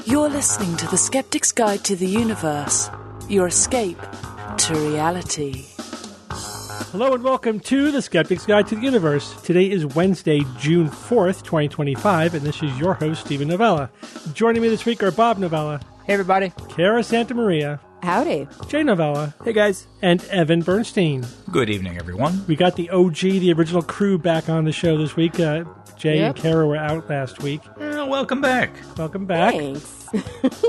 You're listening to the Skeptics Guide to the Universe, your escape to reality. Hello and welcome to the Skeptics Guide to the Universe. Today is Wednesday, June 4th, 2025, and this is your host, Stephen Novella. Joining me this week are Bob Novella. Hey, everybody. Kara Santamaria. Howdy. Jay Novella. Hey, guys. And Evan Bernstein. Good evening, everyone. We got the OG, the original crew, back on the show this week. Jay and Kara were out last week. Welcome back. Welcome back. Thanks.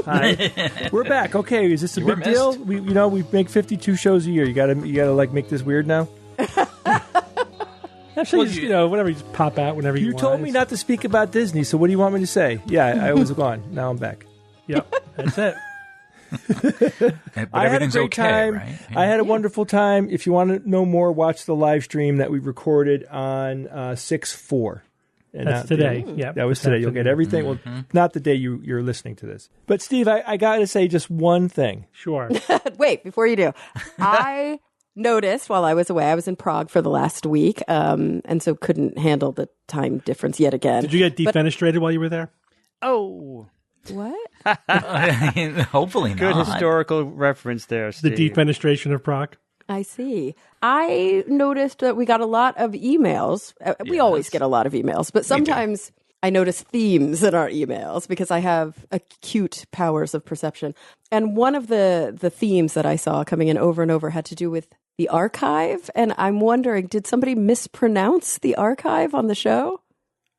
Hi. We're back. Okay, is this a big deal? We make 52 shows a year. You gotta like make this weird now. Actually, whatever, you just pop out whenever you want. You told me not to speak about Disney, so what do you want me to say? Yeah, I was gone. Now I'm back. Yep, that's it. But I had a everything's great okay, time. right? I had a wonderful time. If you want to know more, watch the live stream that we recorded on 6/4. And That's today. Yeah, that was today. You'll get everything. Well, not the day you're listening to this. But Steve, I got to say just one thing. Sure. Wait, before you do, I noticed while I was away, I was in Prague for the last week, and so couldn't handle the time difference yet again. Did you get defenestrated while you were there? Oh. What? Hopefully Good not. historical reference there, Steve. The defenestration of Prague? I see. I noticed that we got a lot of emails. We always get a lot of emails, but sometimes I notice themes in our emails because I have acute powers of perception. And one of the themes that I saw coming in over and over had to do with the archive. And I'm wondering, did somebody mispronounce the archive on the show?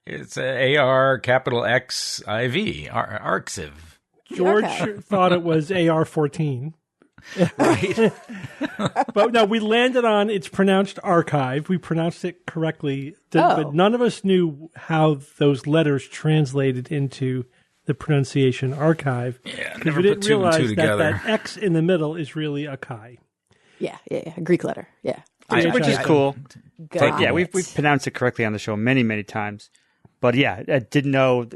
It's AR capital XIV, Arxiv. George thought it was AR-14. Right. But no, we landed on it's pronounced archive. We pronounced it correctly. But none of us knew how those letters translated into the pronunciation archive. Yeah, because never we put didn't two and two realize together. that X in the middle is really a chi. Yeah, Greek letter. Yeah. Which is cool. Got Yeah, it. we've pronounced it correctly on the show many, many times. But yeah, I didn't know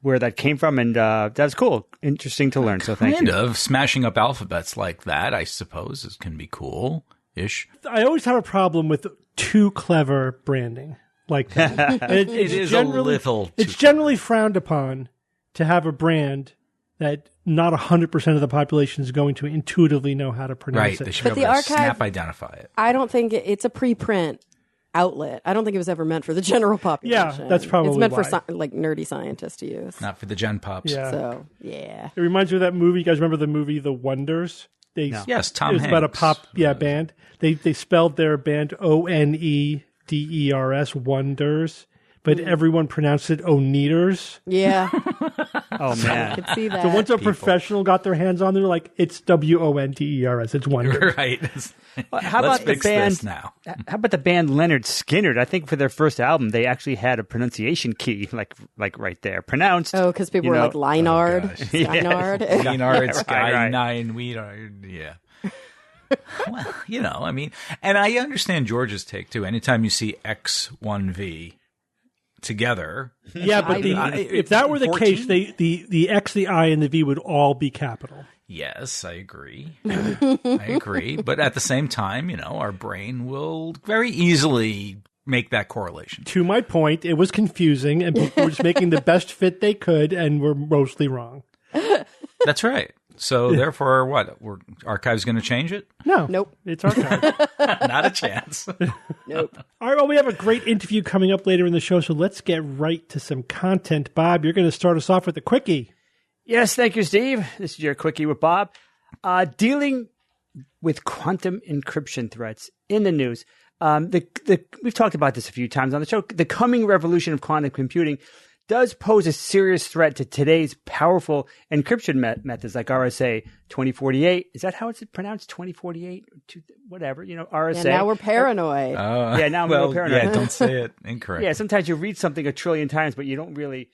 where that came from, and that's cool. Interesting to learn, so thank you. Kind of. Smashing up alphabets like that, I suppose, can be cool-ish. I always have a problem with too clever branding like that. And It is a little It's too generally frowned upon to have a brand that not 100% of the population is going to intuitively know how to pronounce Right. it. They should But be the able to archive- snap identify it. I don't think it's a preprint outlet. I don't think it was ever meant for the general population. Yeah, that's probably it's meant why. for nerdy scientists to use. Not for the Gen Pops. Yeah. So yeah, It reminds me of that movie. You guys remember the movie The Wonders? Yes, Tom It was Hanks. about a pop band. They spelled their band Oneders, Wonders, but everyone pronounced it Oneaters. yeah, Oh, I man. could see that. So once a professional got their hands on, they're like, it's Wonders. It's Wonders. Right. How Let's about the fix band? this now. How about the band Leonard Skinner? I think for their first album, they actually had a pronunciation key, like right there, pronounced. Oh, because people were like Leinard, Steinard. Weenard, Sky right. 9, Weenard, yeah. Well, and I understand George's take too. Anytime you see X1V together. Yeah, but if that were the 14? case, the X, the I, and the V would all be capital. Yes, I agree. I agree. But at the same time, our brain will very easily make that correlation. To my point, it was confusing, and people were just making the best fit they could, and were mostly wrong. That's right. So therefore, what? Archive's going to change it? No. Nope. It's archived. Not a chance. Nope. All right, well, we have a great interview coming up later in the show, so let's get right to some content. Bob, you're going to start us off with a quickie. Yes, thank you, Steve. This is your quickie with Bob. Dealing with quantum encryption threats in the news. We've talked about this a few times on the show. The coming revolution of quantum computing does pose a serious threat to today's powerful encryption methods like RSA 2048. Is that how it's pronounced? 2048? Whatever, RSA. Yeah, now we're paranoid. Yeah, now I'm a little paranoid. Yeah, don't say it incorrect. Yeah, sometimes you read something a trillion times, but you don't really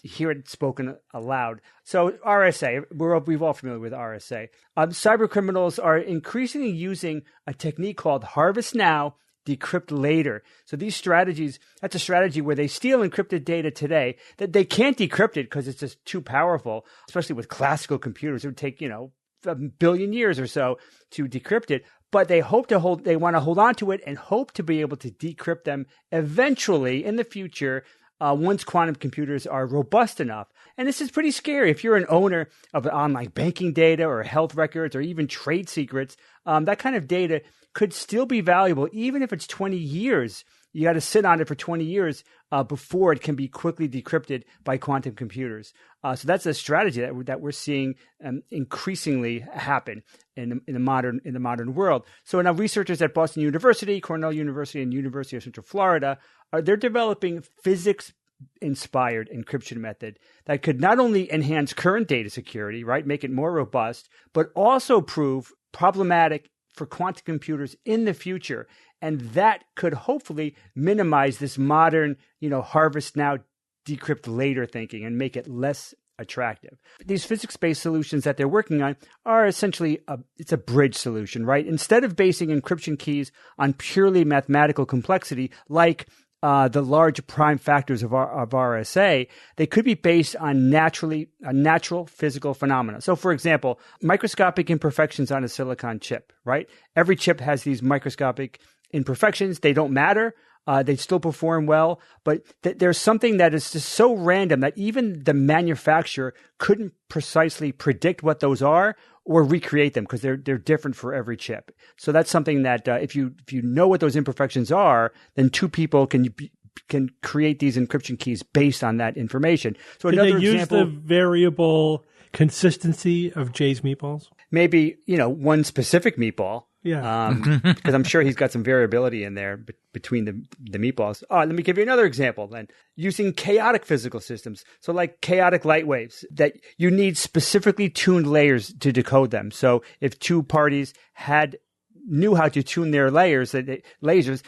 hear it spoken aloud. So RSA, we're all familiar with RSA. Cyber criminals are increasingly using a technique called harvest now, decrypt later. So these strategies, that's a strategy where they steal encrypted data today that they can't decrypt it because it's just too powerful, especially with classical computers. It would take, a billion years or so to decrypt it. But they want to hold on to it and hope to be able to decrypt them eventually in the future once quantum computers are robust enough. And this is pretty scary. If you're an owner of online banking data or health records or even trade secrets, that kind of data could still be valuable, even if it's 20 years. You got to sit on it for 20 years before it can be quickly decrypted by quantum computers. So that's a strategy that we're seeing increasingly happen in the modern world. So now researchers at Boston University, Cornell University, and University of Central Florida they're developing physics-inspired encryption method that could not only enhance current data security, right, make it more robust, but also prove problematic for quantum computers in the future. And that could hopefully minimize this modern, harvest now, decrypt later thinking and make it less attractive. These physics-based solutions that they're working on are essentially it's a bridge solution, right? Instead of basing encryption keys on purely mathematical complexity, like the large prime factors of RSA, they could be based on natural physical phenomena. So, for example, microscopic imperfections on a silicon chip, right? Every chip has these microscopic imperfections. They don't matter. They still perform well, but there's something that is just so random that even the manufacturer couldn't precisely predict what those are or recreate them because they're different for every chip. So that's something that if you know what those imperfections are, then two people can create these encryption keys based on that information. So Did another they use example, the variable consistency of Jay's meatballs? maybe one specific meatball. Yeah. Because I'm sure he's got some variability in there between the meatballs. Let me give you another example then. Using chaotic physical systems. So like chaotic light waves, that you need specifically tuned layers to decode them. So if two parties knew how to tune their lasers,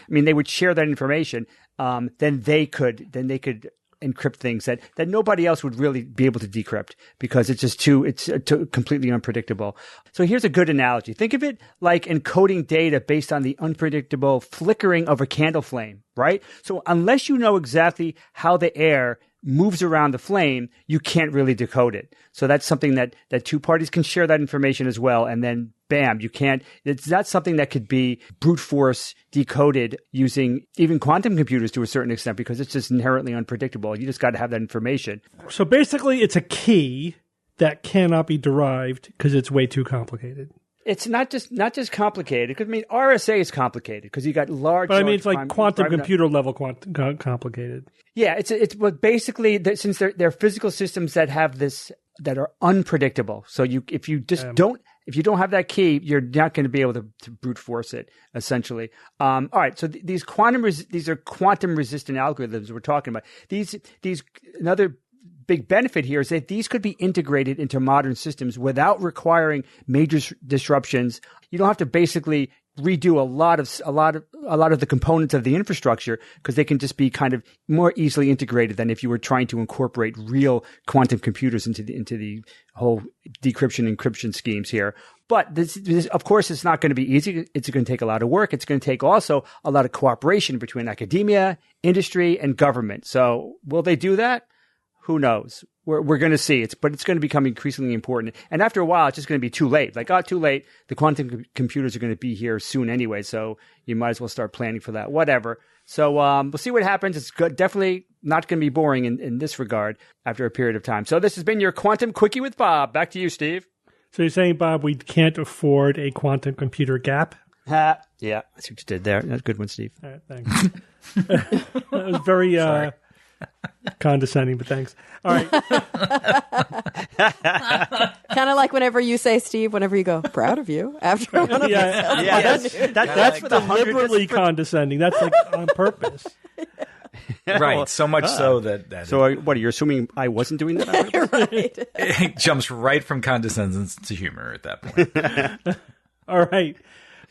they would share that information, then they could encrypt things that nobody else would really be able to decrypt because it's too completely unpredictable. So here's a good analogy. Think of it like encoding data based on the unpredictable flickering of a candle flame, right? So unless you know exactly how the air moves around the flame, you can't really decode it. So that's something that two parties can share that information as well. And then bam, you can't, it's not something that could be brute force decoded using even quantum computers to a certain extent because it's just inherently unpredictable. You just got to have that information. So basically it's a key that cannot be derived because it's way too complicated. It's not just complicated because RSA is complicated because you got large. But it's like quantum computer level complicated. Yeah, it's but basically since they're physical systems that have this that are unpredictable. So if you don't have that key, you're not going to be able to brute force it. Essentially, all right. So these are quantum resistant algorithms we're talking about. These another big benefit here is that these could be integrated into modern systems without requiring major disruptions. You don't have to basically redo a lot of the components of the infrastructure because they can just be kind of more easily integrated than if you were trying to incorporate real quantum computers into the whole decryption encryption schemes here. But this of course, it's not going to be easy. It's going to take a lot of work. It's going to take also a lot of cooperation between academia, industry, and government. So will they do that? Who knows? We're going to see. But it's going to become increasingly important. And after a while, it's just going to be too late. Too late. The quantum computers are going to be here soon anyway. So you might as well start planning for that. Whatever. So we'll see what happens. It's definitely not going to be boring in this regard after a period of time. So this has been your Quantum Quickie with Bob. Back to you, Steve. So you're saying, Bob, we can't afford a quantum computer gap? Yeah, that's what you did there. That's a good one, Steve. All right, thanks. That was very condescending, but thanks. All right. Kind of like whenever you say, Steve, whenever you go, proud of you after one of that's for the deliberately condescending. That's like on purpose. Right, so much so that So what, you're assuming I wasn't doing that? right. it jumps right from condescension to humor at that point. All right.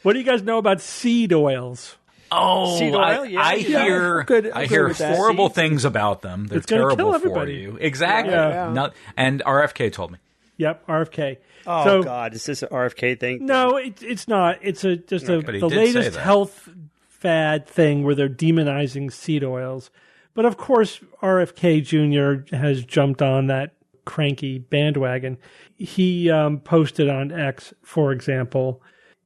What do you guys know about seed oils? Oh, seed oil? I hear horrible Seeds. things about them. They're It's gonna terrible kill for everybody. you. Exactly. Yeah. No, and RFK told me. Yep, RFK. Oh, So- God. Is this an RFK thing? No, it's not. It's But he the did say latest that. health fad thing where they're demonizing seed oils. But of course, RFK Jr. has jumped on that cranky bandwagon. He posted on X, for example.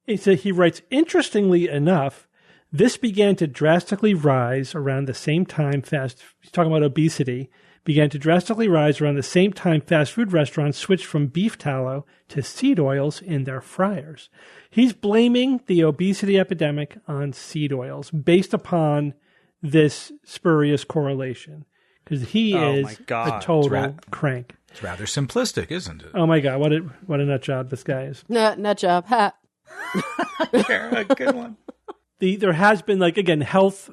He writes, interestingly enough, This began to drastically rise around the same time he's talking about obesity, began to drastically rise around the same time fast food restaurants switched from beef tallow to seed oils in their fryers. He's blaming the obesity epidemic on seed oils based upon this spurious correlation, because he is a total crank. It's rather simplistic, isn't it? Oh my God, what a nut job this guy is. Nut job. Ha. A good one. There has been, like, again, health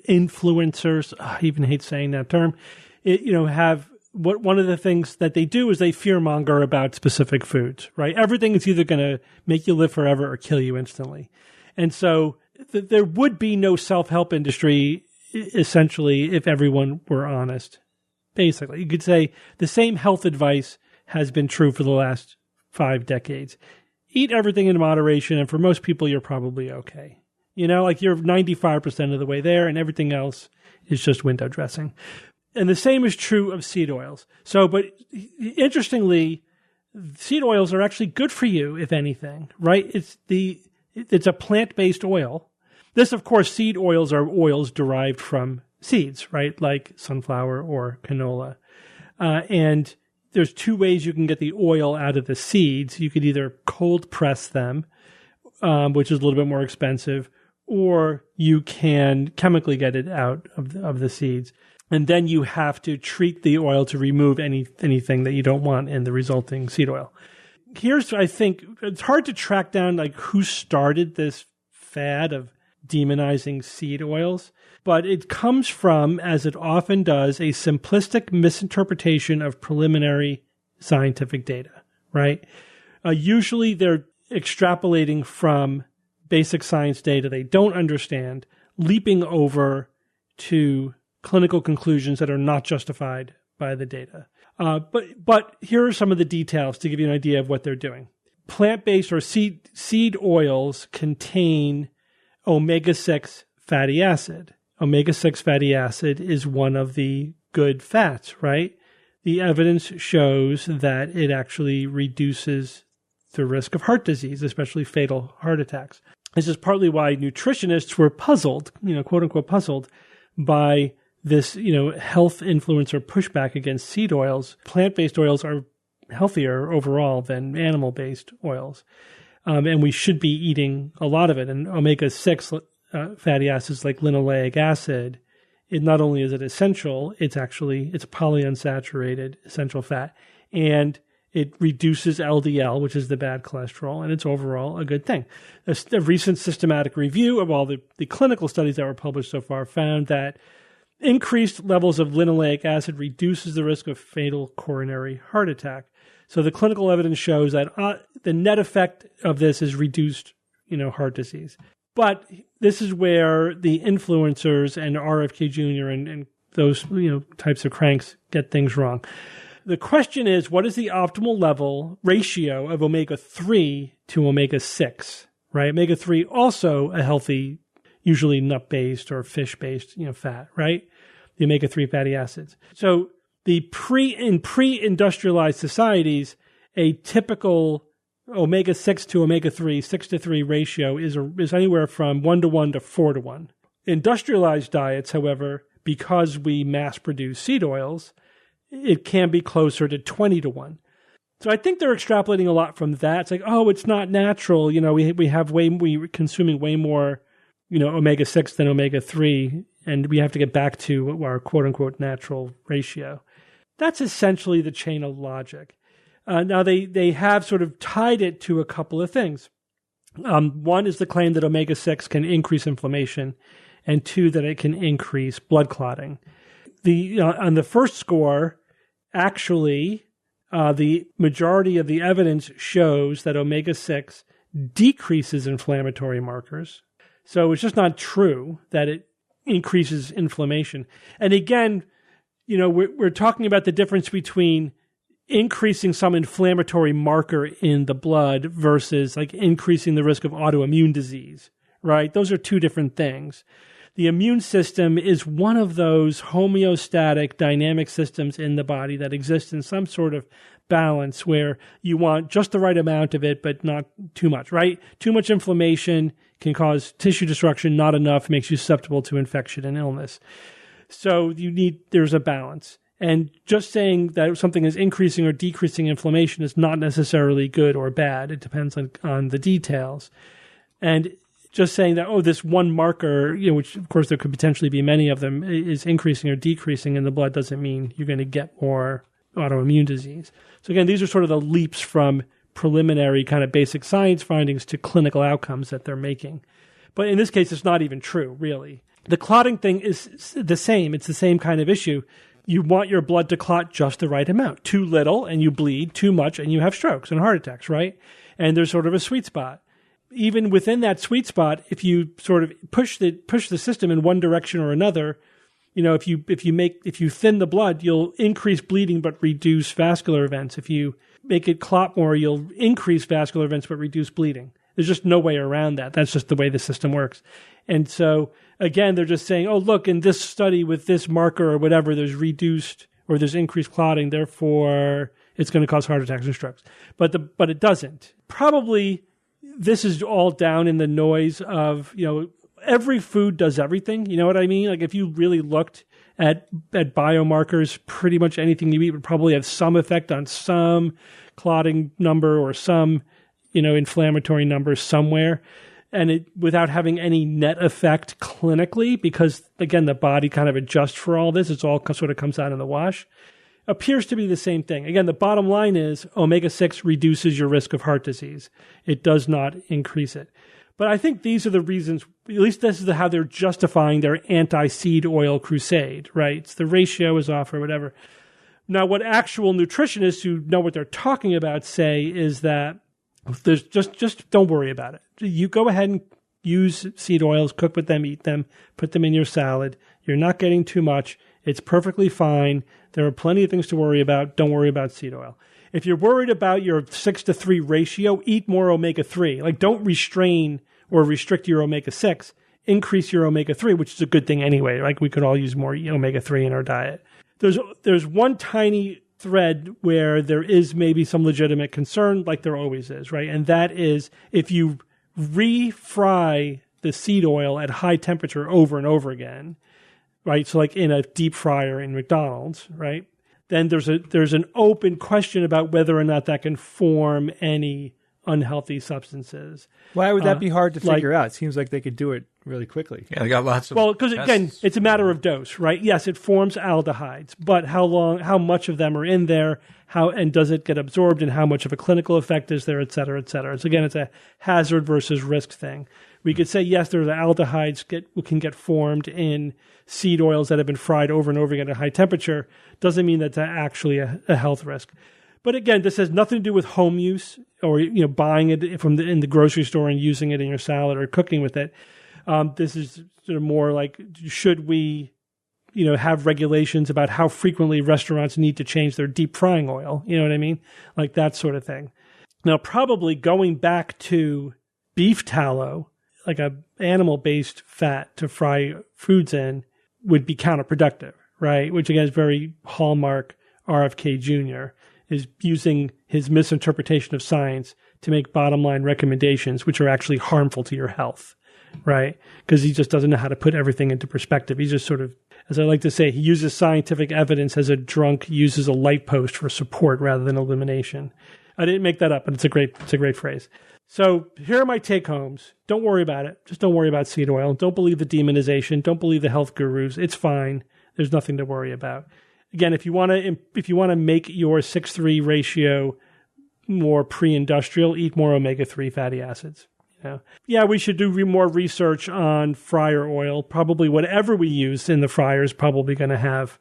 influencers, I even hate saying that term, have one of the things that they do is they fearmonger about specific foods, right? Everything is either going to make you live forever or kill you instantly. And so there would be no self-help industry, essentially, if everyone were honest. Basically, you could say the same health advice has been true for the last 5 decades. Eat everything in moderation, and for most people, you're probably okay. Like you're 95% of the way there, and everything else is just window dressing. And the same is true of seed oils. So, but interestingly, seed oils are actually good for you, if anything, right? It's a plant-based oil. This, of course, seed oils are oils derived from seeds, right? Like sunflower or canola. And there's 2 ways you can get the oil out of the seeds. You could either cold press them, which is a little bit more expensive, or you can chemically get it out of the seeds. And then you have to treat the oil to remove anything that you don't want in the resulting seed oil. I think, it's hard to track down like who started this fad of demonizing seed oils, but it comes from, as it often does, a simplistic misinterpretation of preliminary scientific data, right? Usually they're extrapolating from basic science data they don't understand, leaping over to clinical conclusions that are not justified by the data. But here are some of the details to give you an idea of what they're doing. Plant-based or seed oils contain omega-6 fatty acid. Omega-6 fatty acid is one of the good fats, right? The evidence shows that it actually reduces the risk of heart disease, especially fatal heart attacks. This is partly why nutritionists were puzzled, quote unquote puzzled, by this, health influencer pushback against seed oils. Plant-based oils are healthier overall than animal-based oils. And we should be eating a lot of it. And omega-6 fatty acids like linoleic acid, not only is it essential, it's a polyunsaturated essential fat. And it reduces LDL, which is the bad cholesterol, and it's overall a good thing. A recent systematic review of all the clinical studies that were published so far found that increased levels of linoleic acid reduces the risk of fatal coronary heart attack. So the clinical evidence shows that the net effect of this is reduced, heart disease. But this is where the influencers and RFK Jr. and those, types of cranks get things wrong. The question is, what is the optimal level ratio of omega-3 to omega-6, right? Omega-3 also a healthy, usually nut-based or fish-based, fat, right? The omega-3 fatty acids. So in pre-industrialized societies, a typical omega-6 to omega-3, 6-to-3 ratio is anywhere from 1-to-1 to 4-to-1. Industrialized diets, however, because we mass-produce seed oils, it can be closer to 20-to-1. So I think they're extrapolating a lot from that. It's like, it's not natural. We're consuming way more, omega-6 than omega-3, and we have to get back to our quote-unquote natural ratio. That's essentially the chain of logic. Now, they have sort of tied it to a couple of things. One is the claim that omega-6 can increase inflammation, and 2, that it can increase blood clotting. On the first score, actually, the majority of the evidence shows that omega-6 decreases inflammatory markers. So it's just not true that it increases inflammation. And again, we're talking about the difference between increasing some inflammatory marker in the blood versus like increasing the risk of autoimmune disease, right? Those are 2 different things. The immune system is one of those homeostatic dynamic systems in the body that exist in some sort of balance where you want just the right amount of it, but not too much, right? Too much inflammation can cause tissue destruction. Not enough makes you susceptible to infection and illness. So there's a balance. And just saying that something is increasing or decreasing inflammation is not necessarily good or bad. It depends on the details. And just saying that, this one marker, which of course there could potentially be many of them, is increasing or decreasing in the blood doesn't mean you're going to get more autoimmune disease. So again, these are sort of the leaps from preliminary kind of basic science findings to clinical outcomes that they're making. But in this case, it's not even true, really. The clotting thing is the same. It's the same kind of issue. You want your blood to clot just the right amount. Too little and you bleed, too much and you have strokes and heart attacks, right? And there's sort of a sweet spot. Even within that sweet spot, if you sort of push the system in one direction or another, if you thin the blood, you'll increase bleeding but reduce vascular events. If you make it clot more, you'll increase vascular events but reduce bleeding. There's just no way around that. That's just the way the system works. And so, again, they're just saying, look, in this study with this marker or whatever, there's reduced or there's increased clotting, therefore it's going to cause heart attacks and strokes. But it doesn't. Probably this is all down in the noise of, every food does everything. You know what I mean? Like if you really looked at biomarkers, pretty much anything you eat would probably have some effect on some clotting number or some, inflammatory number somewhere. And without having any net effect clinically, because again, the body kind of adjusts for all this. It's all sort of comes out in the wash. Appears to be the same thing. Again, the bottom line is omega-6 reduces your risk of heart disease. It does not increase it. But I think these are the reasons, at least this is how they're justifying their anti-seed oil crusade, right? It's the ratio is off or whatever. Now, what actual nutritionists who know what they're talking about say is that there's just don't worry about it. You go ahead and use seed oils, cook with them, eat them, put them in your salad. You're not getting too much. It's perfectly fine. There are plenty of things to worry about. Don't worry about seed oil. If you're worried about your 6-to-3 ratio, eat more omega-3. Like, don't restrain or restrict your omega-6. Increase your omega-3, which is a good thing anyway. Like, we could all use more omega-3 in our diet. There's one tiny thread where there is maybe some legitimate concern, like there always is, right? And that is if you refry the seed oil at high temperature over and over again, right? So like in a deep fryer in McDonald's, right? Then there's an open question about whether or not that can form any unhealthy substances. Why would that be hard to figure out? It seems like they could do it really quickly. Yeah, they got lots of. Well, because again, it's a matter of dose, right? Yes, it forms aldehydes, but how much of them are in there, and does it get absorbed, and how much of a clinical effect is there, et cetera, et cetera. So again, it's a hazard versus risk thing. We could say, yes, there's aldehydes can get formed in seed oils that have been fried over and over again at high temperature. Doesn't mean that's actually a health risk. But again, this has nothing to do with home use or buying it in the grocery store and using it in your salad or cooking with it. This is sort of more like, should we have regulations about how frequently restaurants need to change their deep frying oil? You know what I mean? Like that sort of thing. Now, probably going back to beef tallow, like a animal-based fat to fry foods in, would be counterproductive, right? Which again is very hallmark RFK Jr., is using his misinterpretation of science to make bottom line recommendations, which are actually harmful to your health, right? Because he just doesn't know how to put everything into perspective. He's just sort of, as I like to say, he uses scientific evidence as a drunk uses a light post for support rather than illumination. I didn't make that up, but it's a great phrase. So here are my take homes. Don't worry about it. Just don't worry about seed oil. Don't believe the demonization. Don't believe the health gurus. It's fine. There's nothing to worry about. Again, if you want to make your 6-3 ratio more pre-industrial, eat more omega-3 fatty acids. Yeah, we should do more research on fryer oil. Probably whatever we use in the fryer is probably going to have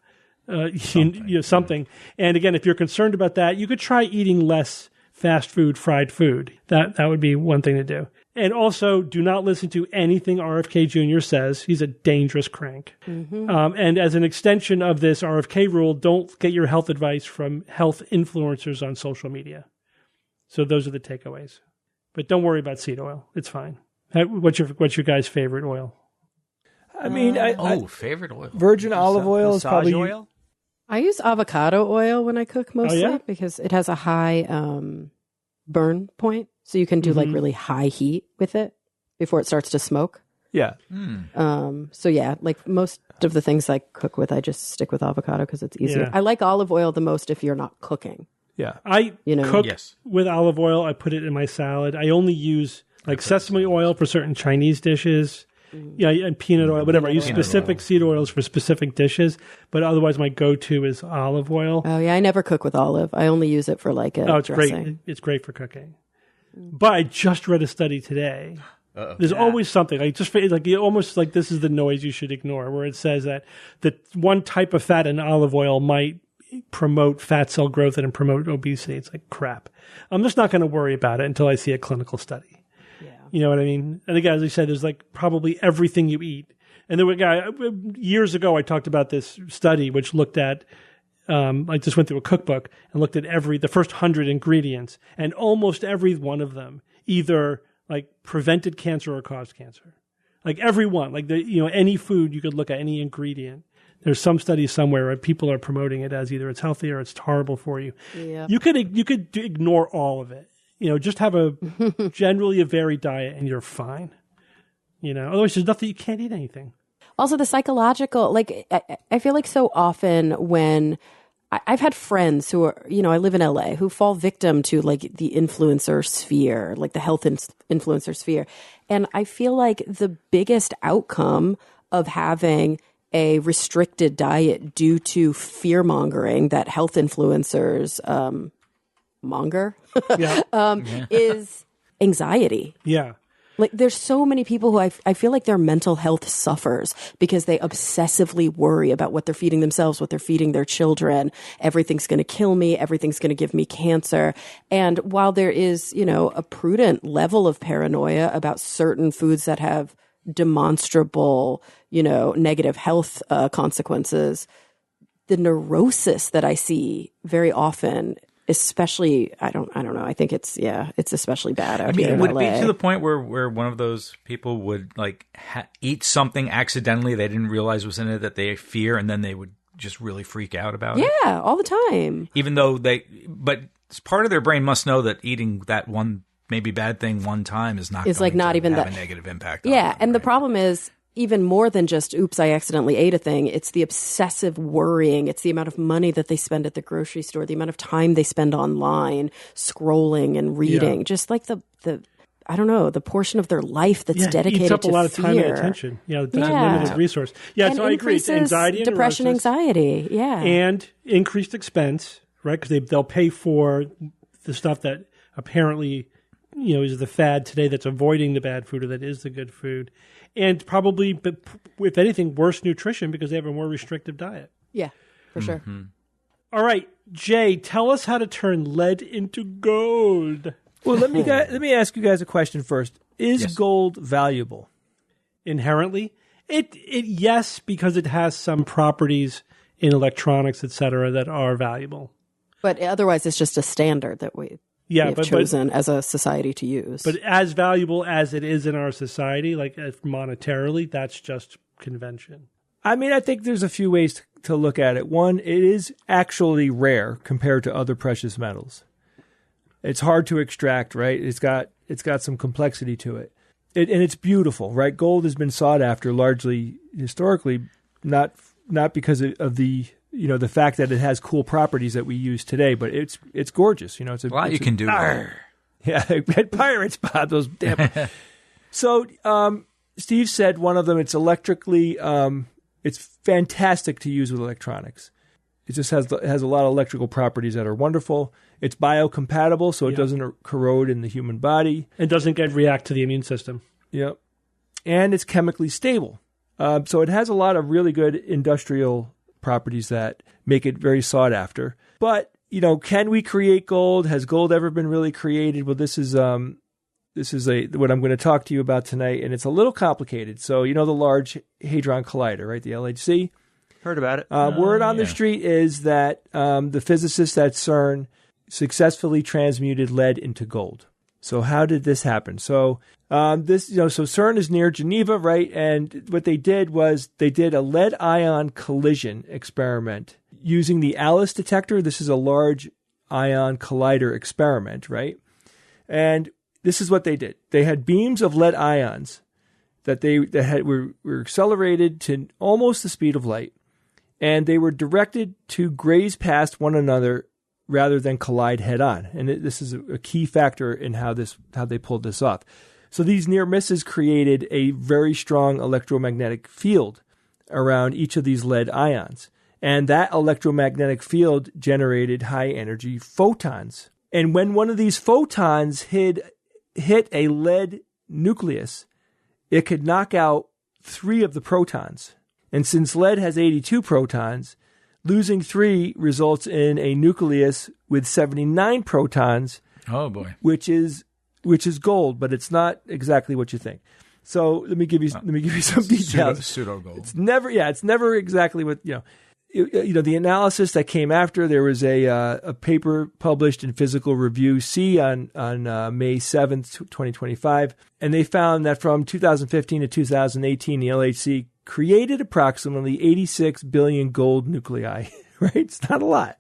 something. And again, if you're concerned about that, you could try eating less fast food, fried food. That would be one thing to do. And also, do not listen to anything RFK Jr. says. He's a dangerous crank. Mm-hmm. And as an extension of this RFK rule, don't get your health advice from health influencers on social media. So those are the takeaways. But don't worry about seed oil. It's fine. What's your guys' favorite oil? I mean, favorite oil. Virgin olive oil is probably oil. I use avocado oil when I cook mostly because it has a high burn point. So you can do like really high heat with it before it starts to smoke. Yeah. So yeah, like most of the things I cook with, I just stick with avocado because it's easier. Yeah. I like olive oil the most if you're not cooking. Yeah. I cook Yes. with olive oil. I put it in my salad. I only use like sesame oil for certain Chinese dishes. Yeah, and peanut oil, whatever. I use specific seed oils for specific dishes, but otherwise my go-to is olive oil. Oh yeah, I never cook with olive. I only use it for like a It's dressing. great. It's great for cooking. But I just read a study today. There's always something like almost like this is the noise you should ignore, where it says that one type of fat in olive oil might promote fat cell growth and promote obesity. It's like crap. I'm just not going to worry about it until I see a clinical study. You know what I mean? And again, as I said, there's like probably everything you eat. And there were years ago, I talked about this study which looked at, I just went through a cookbook and looked at the first 100 ingredients, and almost every one of them either like prevented cancer or caused cancer. Like every one, like any food you could look at, any ingredient. There's some studies somewhere where people are promoting it as either it's healthy or it's horrible for you. Yeah. You could ignore all of it. Just have generally a varied diet and you're fine. Otherwise there's nothing, you can't eat anything. Also the psychological, like I feel like so often when I've had friends who are, I live in LA, who fall victim to like the influencer sphere, like the health influencer sphere. And I feel like the biggest outcome of having a restricted diet due to fear mongering that health influencers monger is anxiety. Yeah. Like there's so many people who I feel like their mental health suffers because they obsessively worry about what they're feeding themselves, what they're feeding their children. Everything's going to kill me. Everything's going to give me cancer. And while there is, a prudent level of paranoia about certain foods that have demonstrable, negative health consequences, the neurosis that I see very often, especially, I don't know. I think it's especially bad out here in would LA. it be to the point where one of those people would like eat something accidentally they didn't realize was in it that they fear, and then they would just really freak out about it? Yeah, all the time. Even though but part of their brain must know that eating that one maybe bad thing one time is not going not to even have that a negative impact. Yeah, on them, and the right? problem is, even more than just, oops, I accidentally ate a thing, it's the obsessive worrying. It's the amount of money that they spend at the grocery store, the amount of time they spend online scrolling and reading. Just like the I don't know, the portion of their life that's dedicated to eats up a lot of time and fear. attention. That's a limited resource. Yeah, And so I agree. It's anxiety and depression, neurosis, anxiety. Yeah. and increased expense, right? Because they'll pay for the stuff that apparently is the fad today that's avoiding the bad food or that is the good food. And probably, but if anything, worse nutrition because they have a more restrictive diet. Yeah, for sure. All right, Jay, tell us how to turn lead into gold. Well, let me ask you guys a question first. Is Yes. gold valuable? Inherently, yes, because it has some properties in electronics, etc., that are valuable. But otherwise, it's just a standard that we have chosen as a society to use. But as valuable as it is in our society, like monetarily, that's just convention. I mean, I think there's a few ways to look at it. One, it is actually rare compared to other precious metals. It's hard to extract, right? It's got some complexity to it. And it's beautiful, right? Gold has been sought after largely historically, not because of the the fact that it has cool properties that we use today, but it's gorgeous. It's a lot you can do. Yeah, pirates, Bob. Those damn. So Steve said one of them. It's electrically. It's fantastic to use with electronics. It just has a lot of electrical properties that are wonderful. It's biocompatible, so it doesn't corrode in the human body. It doesn't react to the immune system. Yep. And it's chemically stable. So it has a lot of really good industrial properties that make it very sought after. But, can we create gold? Has gold ever been really created? Well, this is what I'm going to talk to you about tonight, and it's a little complicated. So, the Large Hadron Collider, right? The LHC. Heard about it. Word on the street is that the physicists at CERN successfully transmuted lead into gold. So how did this happen? So so CERN is near Geneva, right? And what they did was they did a lead ion collision experiment using the ALICE detector. This is a large ion collider experiment, right? And this is what they did. They had beams of lead ions that were accelerated to almost the speed of light, and they were directed to graze past one another rather than collide head on. And this is a key factor in how they pulled this off. So these near misses created a very strong electromagnetic field around each of these lead ions. And that electromagnetic field generated high energy photons. And when one of these photons hit a lead nucleus, it could knock out 3 of the protons. And since lead has 82 protons, losing 3 results in a nucleus with 79 protons. Oh boy. Which is gold, but it's not exactly what you think. So let me give you some details. Pseudo gold. It's never exactly what the analysis that came after. There was a paper published in Physical Review C on May 7th, 2025, and they found that from 2015 to 2018, the LHC created approximately 86 billion gold nuclei, right? It's not a lot.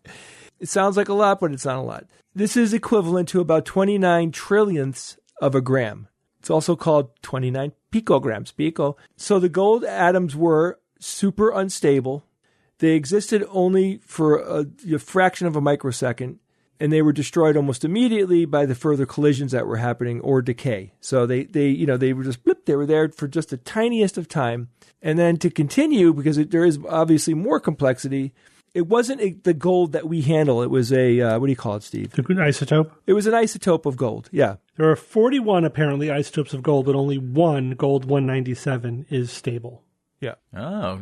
It sounds like a lot, but it's not a lot. This is equivalent to about 29 trillionths of a gram. It's also called 29 picograms, pico. So the gold atoms were super unstable. They existed only for a fraction of a microsecond, and they were destroyed almost immediately by the further collisions that were happening or decay. So they were just blip. They were there for just the tiniest of time. And then to continue, because there is obviously more complexity, it wasn't the gold that we handle. It was what do you call it, Steve? The isotope? It was an isotope of gold, yeah. There are 41 apparently isotopes of gold, but only one, gold 197, is stable. Yeah. Oh,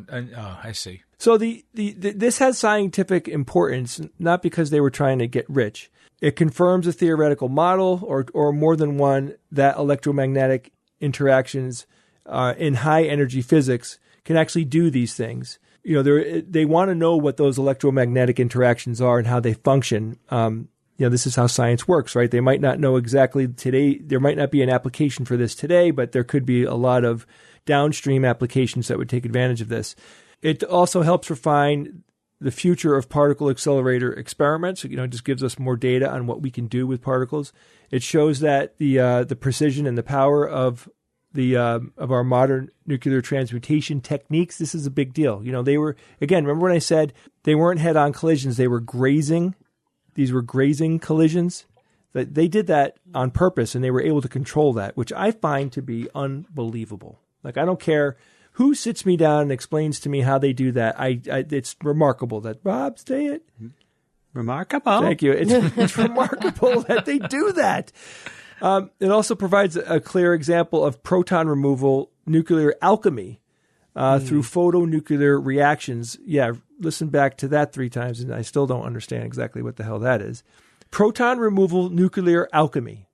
I see. So this has scientific importance, not because they were trying to get rich. It confirms a theoretical model, or more than one, that electromagnetic interactions in high energy physics can actually do these things. They want to know what those electromagnetic interactions are and how they function. This is how science works, right? They might not know exactly today. There might not be an application for this today, but there could be a lot of downstream applications that would take advantage of this. It also helps refine the future of particle accelerator experiments. It just gives us more data on what we can do with particles. It shows that the precision and the power of our modern nuclear transmutation techniques. This is a big deal. They were, again, remember when I said they weren't head-on collisions, they were grazing. These were grazing collisions. That they did that on purpose, and they were able to control that, which I find to be unbelievable. Like, I don't care who sits me down and explains to me how they do that. It's remarkable that, Bob, say it. Remarkable. Thank you. It's remarkable that they do that. It also provides a clear example of proton removal nuclear alchemy through photonuclear reactions. Yeah, listen back to that 3 times, and I still don't understand exactly what the hell that is. Proton removal nuclear alchemy.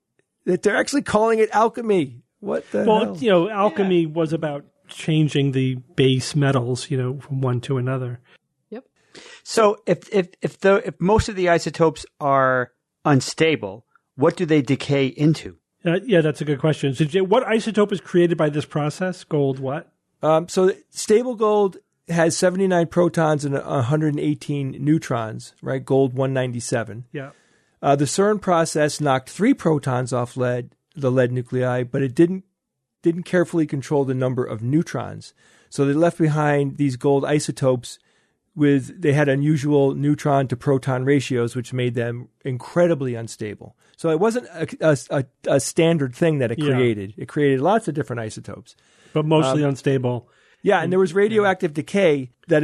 They're actually calling it alchemy. What the hell? Well, alchemy was about changing the base metals, from one to another. Yep. So if most of the isotopes are unstable, what do they decay into? Yeah, that's a good question. So, what isotope is created by this process? Gold what? So stable gold has 79 protons and 118 neutrons, right? Gold 197. Yeah. The CERN process knocked 3 protons off the lead nuclei, but it didn't carefully control the number of neutrons. So they left behind these gold isotopes they had unusual neutron to proton ratios, which made them incredibly unstable. So it wasn't a standard thing that it created. It created lots of different isotopes. But mostly unstable. Yeah, and there was radioactive decay that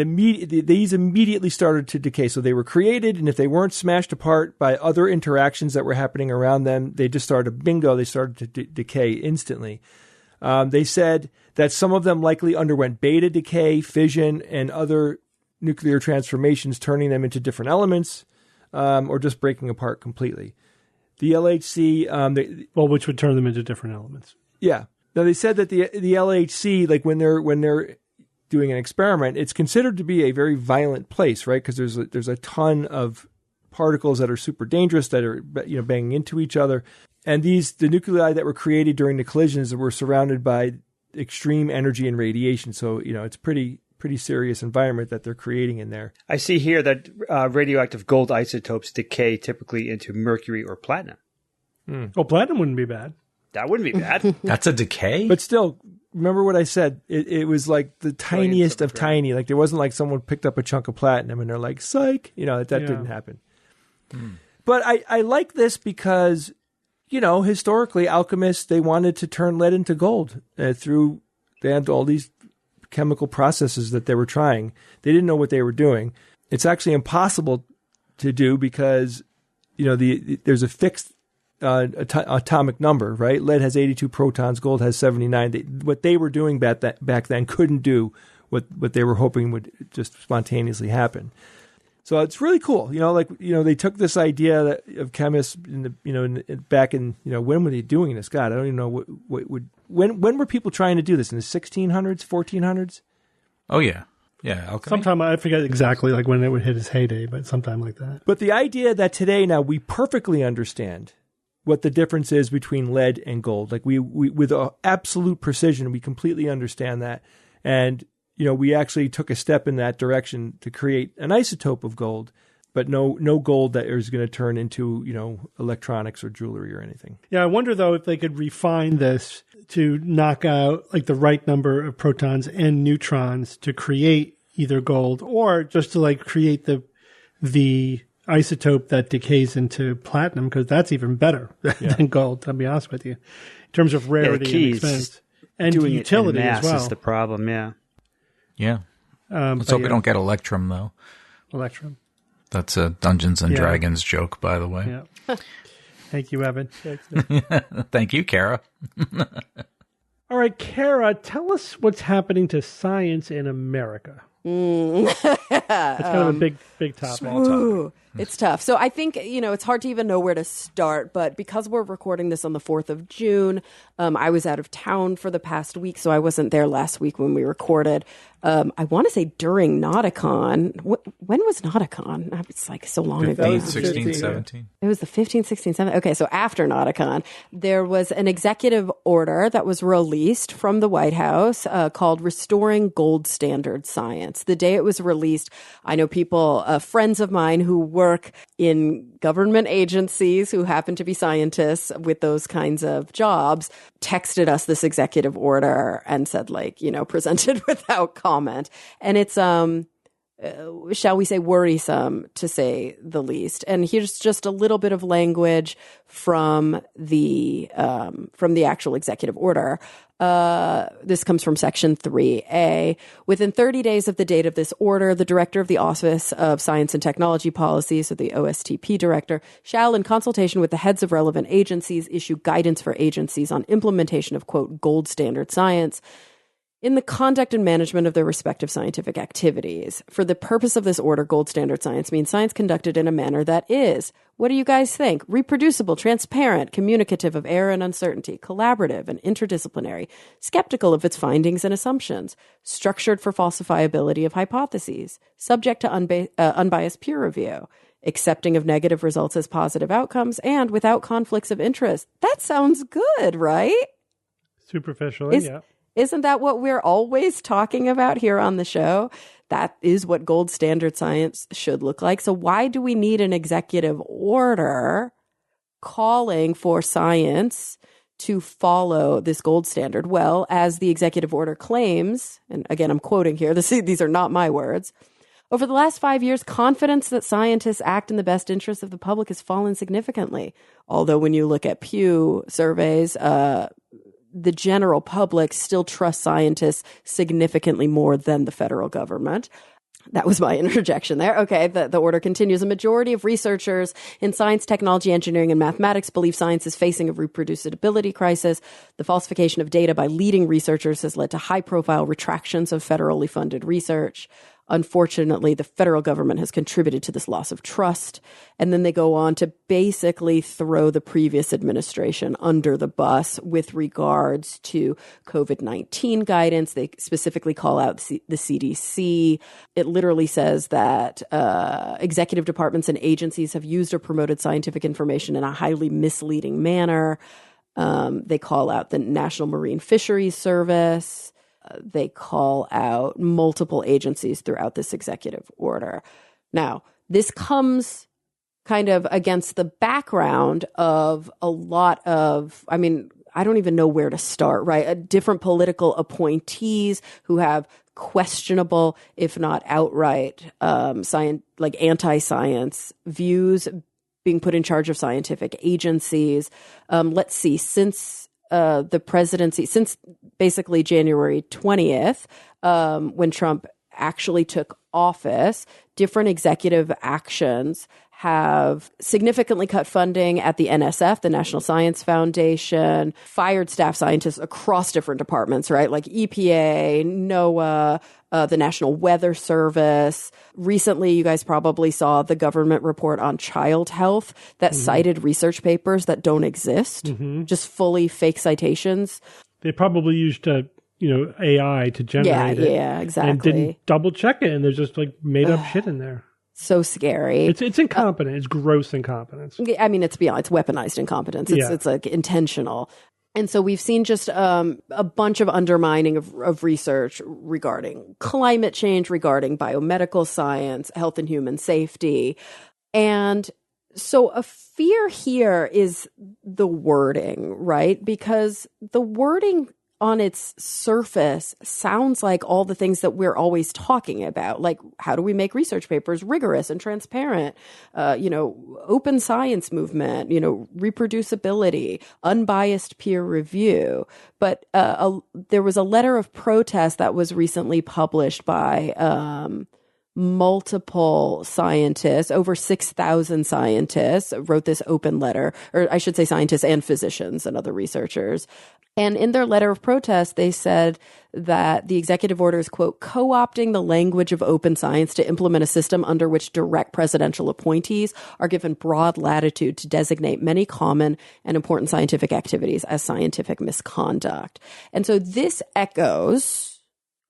these immediately started to decay. So they were created, and if they weren't smashed apart by other interactions that were happening around them, they just started to decay instantly. They said that some of them likely underwent beta decay, fission, and other nuclear transformations, turning them into different elements, or just breaking apart completely. The LHC, which would turn them into different elements. Yeah. Now they said that the LHC, like when they're doing an experiment, it's considered to be a very violent place, right? Because there's a ton of particles that are super dangerous that are banging into each other. And the nuclei that were created during the collisions were surrounded by extreme energy and radiation. So, it's pretty serious environment that they're creating in there. I see here that radioactive gold isotopes decay typically into mercury or platinum. Oh, platinum wouldn't be bad. That wouldn't be bad. That's a decay? But still, remember what I said? It was like the tiniest of tiny. Like there wasn't like someone picked up a chunk of platinum and they're like, psych. That didn't happen. But I like this because, historically, alchemists, they wanted to turn lead into gold they had all these chemical processes that they were trying. They didn't know what they were doing. It's actually impossible to do because, there's a fixed atomic number, right? Lead has 82 protons, gold has 79. What they were doing back then couldn't do what they were hoping would just spontaneously happen. So it's really cool. They took this idea of chemists back in, when were they doing this? God, I don't even know when were people trying to do this? In the 1600s, 1400s? Oh, yeah. Yeah. Alchemy. Sometime, I forget exactly like when it would hit its heyday, but sometime like that. But the idea that today now we perfectly understand what the difference is between lead and gold. Like we with absolute precision, we completely understand that. And, we actually took a step in that direction to create an isotope of gold, but no gold that is going to turn into, electronics or jewelry or anything. Yeah, I wonder, though, if they could refine this to knock out like the right number of protons and neutrons to create either gold or just to like create the isotope that decays into platinum, because that's even better than gold, to be honest with you, in terms of rarity and expense. And doing utility it in mass as well. is the problem, yeah. Yeah. Let's hope we don't get Electrum, though. Electrum. That's a Dungeons and Dragons joke, by the way. Yeah. Thank you, Evan. Thank you, Kara. All right, Kara, tell us what's happening to science in America. It's kind of a big topic. Small topic. It's tough. So I think, it's hard to even know where to start. But because we're recording this on the 4th of June, I was out of town for the past week, so I wasn't there last week when we recorded. I want to say during Nauticon. When was Nauticon? It's like so long ago. 15, 16, 17. It was the 15, 16, 17. Okay, so after Nauticon, there was an executive order that was released from the White House called Restoring Gold Standard Science. The day it was released, I know people, friends of mine who work in government agencies who happen to be scientists with those kinds of jobs, texted us this executive order and said, presented without comment. And it's, shall we say, worrisome, to say the least. And here's just a little bit of language from the actual executive order. This comes from Section 3A. Within 30 days of the date of this order, the Director of the Office of Science and Technology Policy, so the OSTP Director, shall, in consultation with the heads of relevant agencies, issue guidance for agencies on implementation of, quote, gold standard science in the conduct and management of their respective scientific activities. For the purpose of this order, gold standard science means science conducted in a manner that is, what do you guys think? Reproducible, transparent, communicative of error and uncertainty, collaborative and interdisciplinary, skeptical of its findings and assumptions, structured for falsifiability of hypotheses, subject to unbiased peer review, accepting of negative results as positive outcomes, and without conflicts of interest. That sounds good, right? Superficially, yeah. Isn't that what we're always talking about here on the show? That is what gold standard science should look like. So why do we need an executive order calling for science to follow this gold standard? Well, as the executive order claims, and again, I'm quoting here, these are not my words, over the last 5 years, confidence that scientists act in the best interest of the public has fallen significantly. Although when you look at Pew surveys, the general public still trusts scientists significantly more than the federal government. That was my interjection there. Okay, the order continues. A majority of researchers in science, technology, engineering, and mathematics believe science is facing a reproducibility crisis. The falsification of data by leading researchers has led to high-profile retractions of federally funded research. Unfortunately, the federal government has contributed to this loss of trust. And then they go on to basically throw the previous administration under the bus with regards to COVID-19 guidance. They specifically call out the CDC. It literally says that executive departments and agencies have used or promoted scientific information in a highly misleading manner. They call out the National Marine Fisheries Service. They call out multiple agencies throughout this executive order. Now, this comes kind of against the background of a lot of, I mean, I don't even know where to start, right? Different political appointees who have questionable, if not outright, anti-science views being put in charge of scientific agencies. Let's see, since the presidency, since basically January 20th, when Trump actually took office, different executive actions have significantly cut funding at the NSF, the National Science Foundation, fired staff scientists across different departments, right? Like EPA, NOAA, the National Weather Service. Recently, you guys probably saw the government report on child health that cited research papers that don't exist, just fully fake citations. They probably used AI to generate it. Yeah, exactly. And didn't double check it, and there's just like made up shit in there. So scary. It's incompetent. It's gross incompetence. I mean, it's weaponized incompetence. It's like intentional. And so we've seen just a bunch of undermining of research regarding climate change, regarding biomedical science, health and human safety. And so a fear here is the wording, right? Because the wording on its surface sounds like all the things that we're always talking about. Like, how do we make research papers rigorous and transparent? Open science movement, reproducibility, unbiased peer review. But there was a letter of protest that was recently published by multiple scientists, over 6,000 scientists wrote this open letter, or I should say scientists and physicians and other researchers. And in their letter of protest, they said that the executive order is, quote, co-opting the language of open science to implement a system under which direct presidential appointees are given broad latitude to designate many common and important scientific activities as scientific misconduct. And so this echoes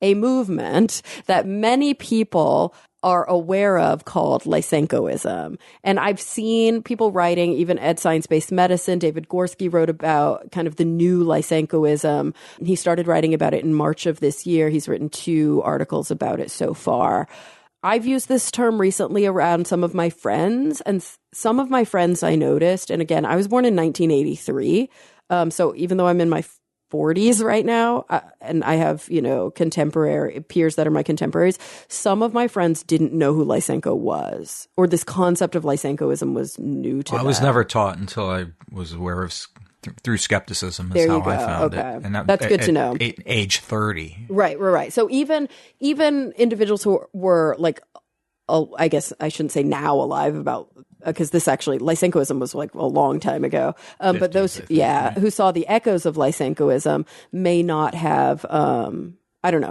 a movement that many people are aware of called Lysenkoism. And I've seen people writing, even at Science-Based Medicine, David Gorski wrote about kind of the new Lysenkoism. He started writing about it in March of this year. He's written 2 articles about it so far. I've used this term recently around some of my friends, and some of my friends I noticed, and again, I was born in 1983. So even though I'm in my 40s right now, and I have, contemporary peers that are my contemporaries, some of my friends didn't know who Lysenko was, or this concept of Lysenkoism was new to them. I was never taught until I was aware of through skepticism is how I found it. And that's good to know. Age 30. Right. So even individuals who were like, I guess I shouldn't say now alive about, because this actually, Lysenkoism was like a long time ago. But those, who saw the echoes of Lysenkoism may not have,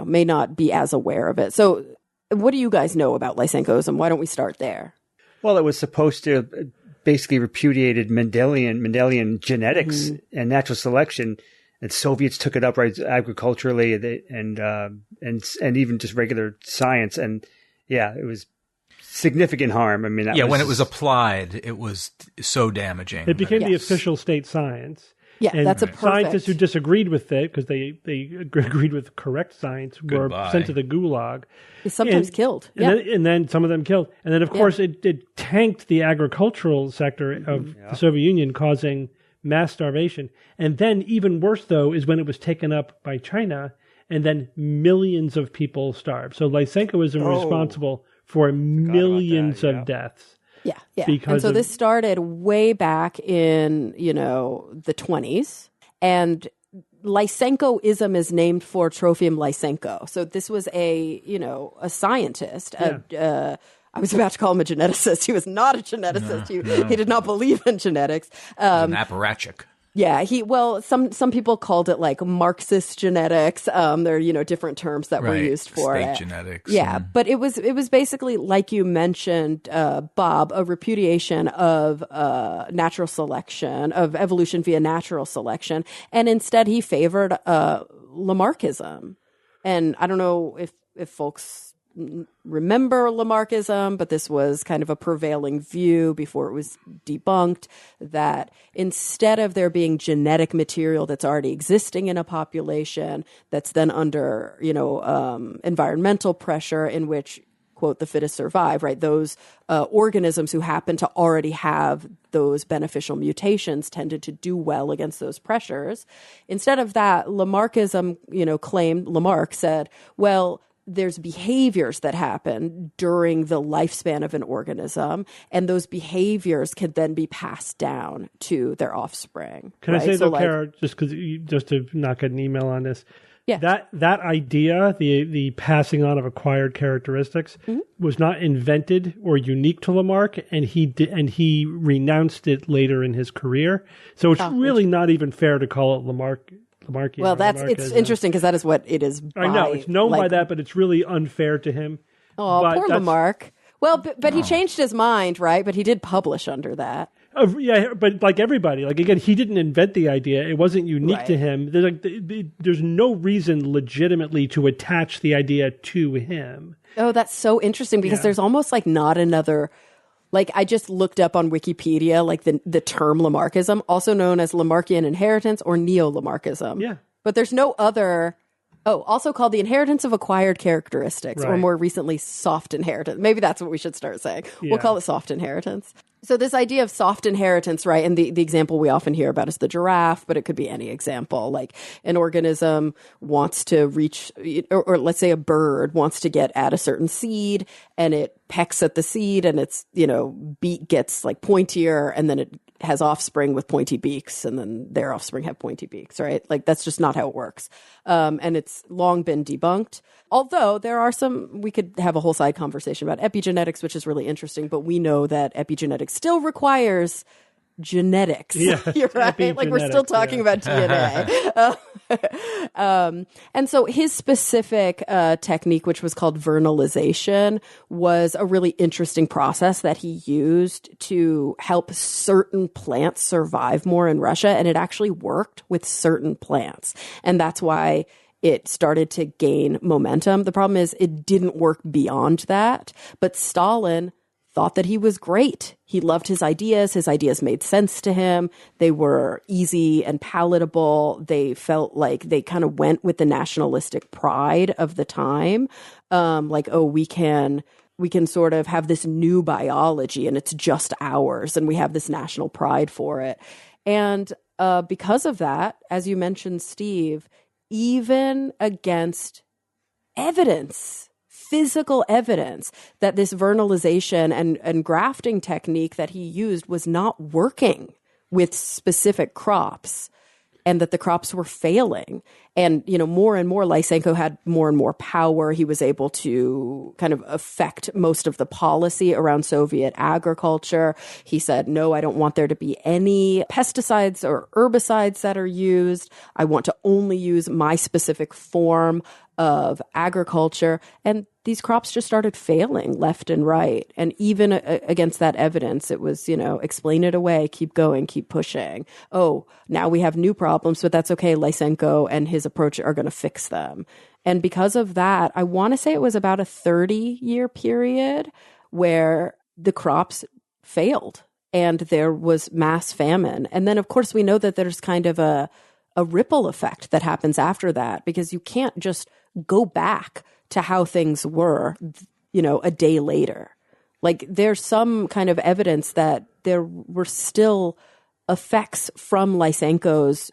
may not be as aware of it. So what do you guys know about Lysenkoism? Why don't we start there? Well, it was supposed to basically repudiated Mendelian genetics and natural selection. And Soviets took it up right agriculturally and even just regular science. And yeah, it was significant harm. I mean, when it was applied, it was so damaging. It became the official state science. Yeah, and that's a perfect. Scientists who disagreed with it, because they agreed with correct science, were sent to the gulag. Sometimes killed. And then some of them killed. And then, of course, it tanked the agricultural sector of the Soviet Union, causing mass starvation. And then even worse, though, is when it was taken up by China, and then millions of people starved. So Lysenkoism was responsible for millions of deaths. Yeah. And so this started way back in, the 20s. And Lysenkoism is named for Trofim Lysenko. So this was a scientist. I was about to call him a geneticist. He was not a geneticist. He did not believe in genetics. An apparatchik. Yeah, some people called it like Marxist genetics. There are, different terms that were used for State it. genetics. Yeah, but it was basically, like you mentioned, Bob, a repudiation of natural selection, of evolution via natural selection, and instead he favored Lamarckism. And I don't know if folks remember Lamarckism, but this was kind of a prevailing view before it was debunked, that instead of there being genetic material that's already existing in a population that's then under, environmental pressure in which, quote, the fittest survive, right? Those organisms who happen to already have those beneficial mutations tended to do well against those pressures. Instead of that, Lamarckism, Lamarck said, well, there's behaviors that happen during the lifespan of an organism, and those behaviors can then be passed down to their offspring. Can I say though, Kara, just to not get an email on this, yeah. that idea, the passing on of acquired characteristics, was not invented or unique to Lamarck, and he renounced it later in his career. So it's really not even fair to call it Lamarckian. Well, it's interesting because that is what it is. I know it's known by that, but it's really unfair to him. Oh, poor Lamarck. Well, but he changed his mind, right? But he did publish under that. Yeah, but like everybody, like again, he didn't invent the idea. It wasn't unique to him. There's no reason legitimately to attach the idea to him. Oh, that's so interesting because there's almost like not another. Like I just looked up on Wikipedia, like the term Lamarckism, also known as Lamarckian inheritance or neo-Lamarckism. Yeah. But there's no other. Oh, also called the inheritance of acquired characteristics, or more recently, soft inheritance. Maybe that's what we should start saying. Yeah. We'll call it soft inheritance. So this idea of soft inheritance, right? And the example we often hear about is the giraffe, but it could be any example. Like an organism wants to reach, or let's say a bird wants to get at a certain seed, and it pecks at the seed, and its beak gets like pointier, and then it has offspring with pointy beaks, and then their offspring have pointy beaks, right? Like that's just not how it works. And it's long been debunked. Although there are we could have a whole side conversation about epigenetics, which is really interesting, but we know that epigenetics still requires genetics. Yeah, You're right. Like we're still talking about DNA. And so his specific technique, which was called vernalization, was a really interesting process that he used to help certain plants survive more in Russia. And it actually worked with certain plants. And that's why it started to gain momentum. The problem is it didn't work beyond that. But Stalin thought that he was great. He loved his ideas. His ideas made sense to him. They were easy and palatable. They felt like they kind of went with the nationalistic pride of the time. We can sort of have this new biology and it's just ours. And we have this national pride for it. And because of that, as you mentioned, Steve, even against evidence, physical evidence that this vernalization and grafting technique that he used was not working with specific crops, and that the crops were failing. And, more and more, Lysenko had more and more power. He was able to kind of affect most of the policy around Soviet agriculture. He said, no, I don't want there to be any pesticides or herbicides that are used. I want to only use my specific form of agriculture. And these crops just started failing left and right. And even against that evidence, it was, explain it away, keep going, keep pushing. Oh, now we have new problems, but that's okay. Lysenko and his approach are going to fix them. And because of that, I want to say it was about a 30-year period where the crops failed and there was mass famine. And then, of course, we know that there's kind of a ripple effect that happens after that, because you can't just go back to how things were, a day later. Like there's some kind of evidence that there were still effects from Lysenko's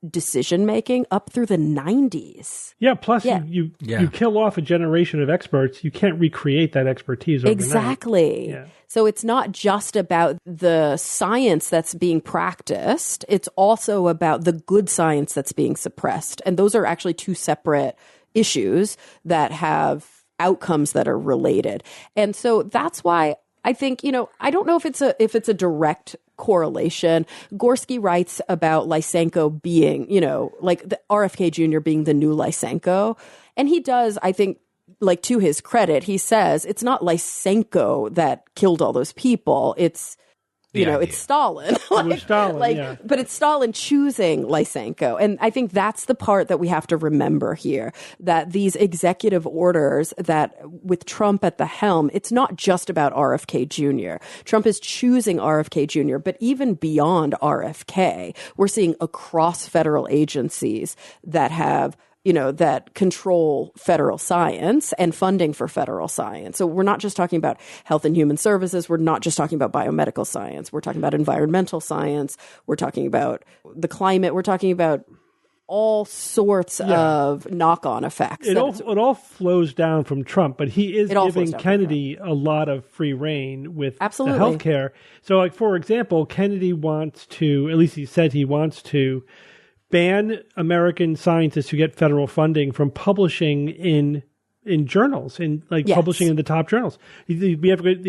decision-making up through the 90s. Yeah, plus you kill off a generation of experts. You can't recreate that expertise overnight. Exactly. Yeah. So it's not just about the science that's being practiced. It's also about the good science that's being suppressed. And those are actually two separate issues that have outcomes that are related. And so that's why I think, I don't know if it's a direct correlation. Gorski writes about Lysenko being, like the RFK Jr. being the new Lysenko. And he does, I think, like to his credit, he says it's not Lysenko that killed all those people. It's, it's Stalin. It was Stalin, yeah. But it's Stalin choosing Lysenko. And I think that's the part that we have to remember here, that these executive orders that with Trump at the helm, it's not just about RFK Jr. Trump is choosing RFK Jr., but even beyond RFK, we're seeing across federal agencies that have that control federal science and funding for federal science. So we're not just talking about health and human services. We're not just talking about biomedical science. We're talking about environmental science. We're talking about the climate. We're talking about all sorts of knock-on effects. It all flows down from Trump, but he is giving Kennedy a lot of free reign with the healthcare. So, like, for example, Kennedy wants to, at least he said he wants to, ban American scientists who get federal funding from publishing in journals, publishing in the top journals. They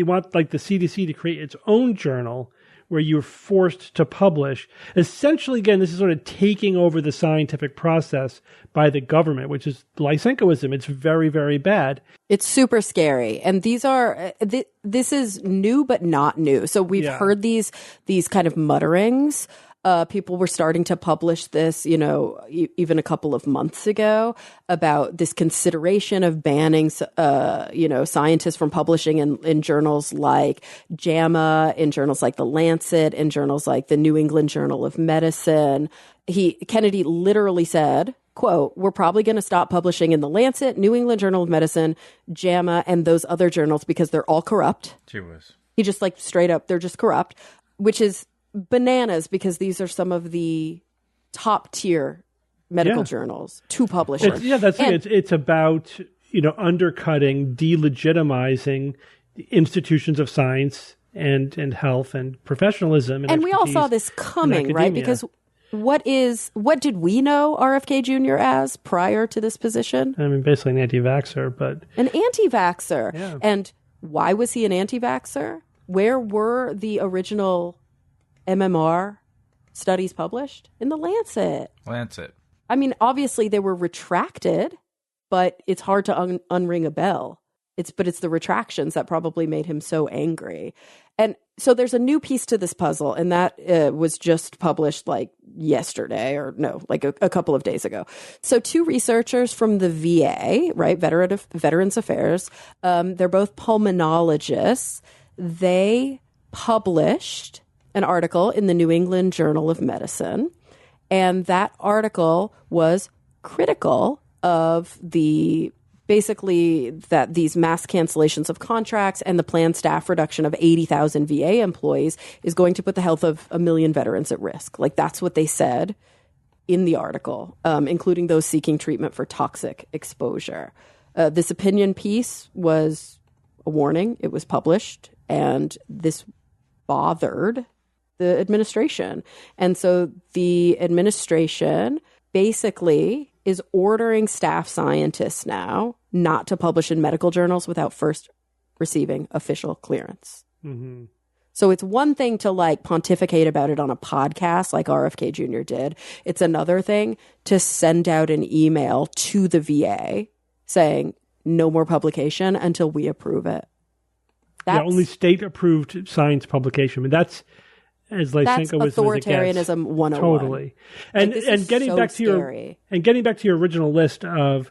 want like the CDC to create its own journal where you're forced to publish. Essentially, again, this is sort of taking over the scientific process by the government, which is Lysenkoism. It's very, very bad. It's super scary. And this is new, but not new. So we've heard these kind of mutterings. People were starting to publish this, even a couple of months ago about this consideration of banning, scientists from publishing in journals like JAMA, in journals like The Lancet, in journals like the New England Journal of Medicine. Kennedy literally said, quote, "We're probably going to stop publishing in The Lancet, New England Journal of Medicine, JAMA, and those other journals because they're all corrupt." He just like straight up, they're just corrupt, which is bananas because these are some of the top tier medical journals to publish. It's about undercutting, delegitimizing the institutions of science and health and professionalism. And we all saw this coming, right? Because what did we know RFK Jr. as prior to this position? I mean, basically an anti-vaxxer, but an anti-vaxxer. Yeah. And why was he an anti-vaxxer? Where were the original MMR studies published? In The Lancet. I mean, obviously they were retracted, but it's hard to unring a bell. It's the retractions that probably made him so angry. And so there's a new piece to this puzzle, and that was just published like yesterday, or no, like a couple of days ago. So two researchers from the VA, right, Veterans Affairs, they're both pulmonologists. They published an article in the New England Journal of Medicine, and that article was critical of basically that these mass cancellations of contracts and the planned staff reduction of 80,000 VA employees is going to put the health of 1 million veterans at risk. Like, that's what they said in the article, including those seeking treatment for toxic exposure. This opinion piece was a warning. It was published, and this bothered the administration. And so the administration basically is ordering staff scientists now not to publish in medical journals without first receiving official clearance. Mm-hmm. So it's one thing to like pontificate about it on a podcast like RFK Jr. did. It's another thing to send out an email to the VA saying no more publication until we approve it. Only state-approved science publication. I mean, that's as Lysenko was authoritarianism 101. Totally. And getting back to your original list of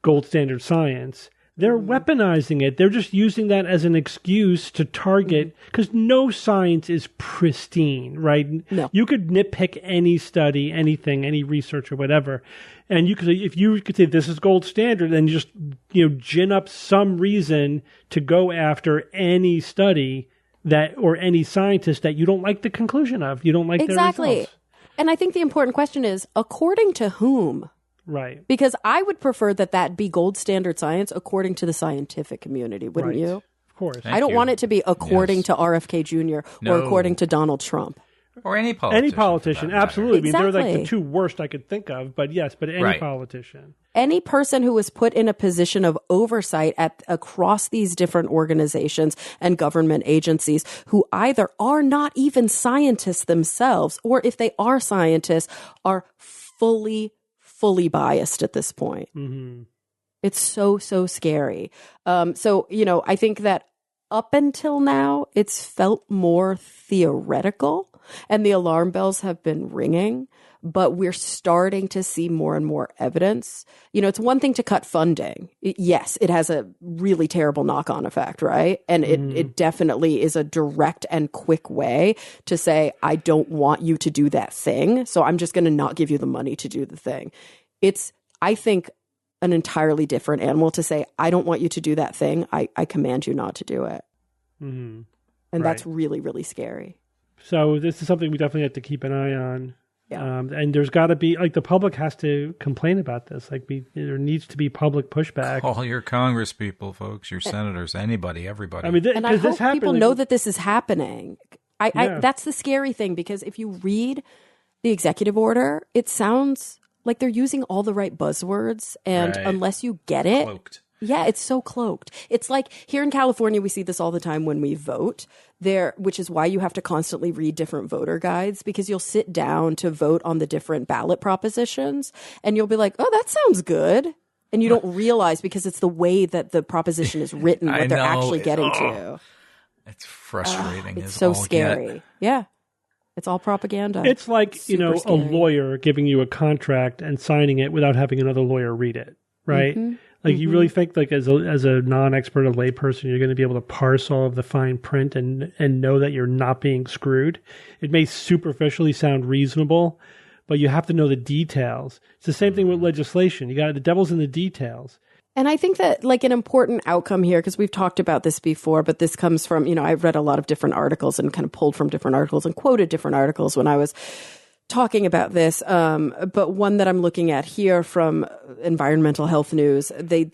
gold standard science, they're weaponizing it. They're just using that as an excuse to target, because no science is pristine, right? No. You could nitpick any study, anything, any research or whatever. And if you could say this is gold standard, then you just, gin up some reason to go after any study or any scientist that you don't like the conclusion of. You don't like their results. And I think the important question is, according to whom? Right. Because I would prefer that be gold standard science according to the scientific community, wouldn't you? Of course. I don't want it to be according to RFK Jr. or according to Donald Trump. Or any politician. Any politician, absolutely. Exactly. I mean, they're like the two worst I could think of, but yes, but any politician. Any person who was put in a position of oversight across these different organizations and government agencies who either are not even scientists themselves, or if they are scientists, are fully biased at this point. Mm-hmm. It's so scary. I think that up until now, it's felt more theoretical and the alarm bells have been ringing, but we're starting to see more and more evidence. It's one thing to cut funding. Yes, it has a really terrible knock-on effect, right? And it definitely is a direct and quick way to say, I don't want you to do that thing, so I'm just going to not give you the money to do the thing. It's, I think, an entirely different animal to say, I don't want you to do that thing. I command you not to do it. Mm-hmm. And that's really, really scary. So this is something we definitely have to keep an eye on. Yeah. And there's got to be, the public has to complain about this. There needs to be public pushback. Call your Congress people, folks, your senators, anybody, everybody. I mean, and I hope people know that this is happening. That's the scary thing, because if you read the executive order, it sounds like they're using all the right buzzwords, and unless you get it, cloaked. Yeah, it's so cloaked. It's like here in California, we see this all the time when we vote there, which is why you have to constantly read different voter guides, because you'll sit down to vote on the different ballot propositions and you'll be like, oh, that sounds good. And you don't realize, because it's the way that the proposition is written, what they're actually getting to. It's frustrating. It's so scary. Yeah. It's all propaganda. It's like, Super a scary. lawyer giving you a contract and signing it without having another lawyer read it, right? Mm-hmm. You really think, as a non-expert, a layperson, you're going to be able to parse all of the fine print and know that you're not being screwed? It may superficially sound reasonable, but you have to know the details. It's the same thing with legislation. The devil's in the details. And I think that an important outcome here, because we've talked about this before, but this comes from, I've read a lot of different articles and kind of pulled from different articles and quoted different articles when I was talking about this. But one that I'm looking at here from Environmental Health News, they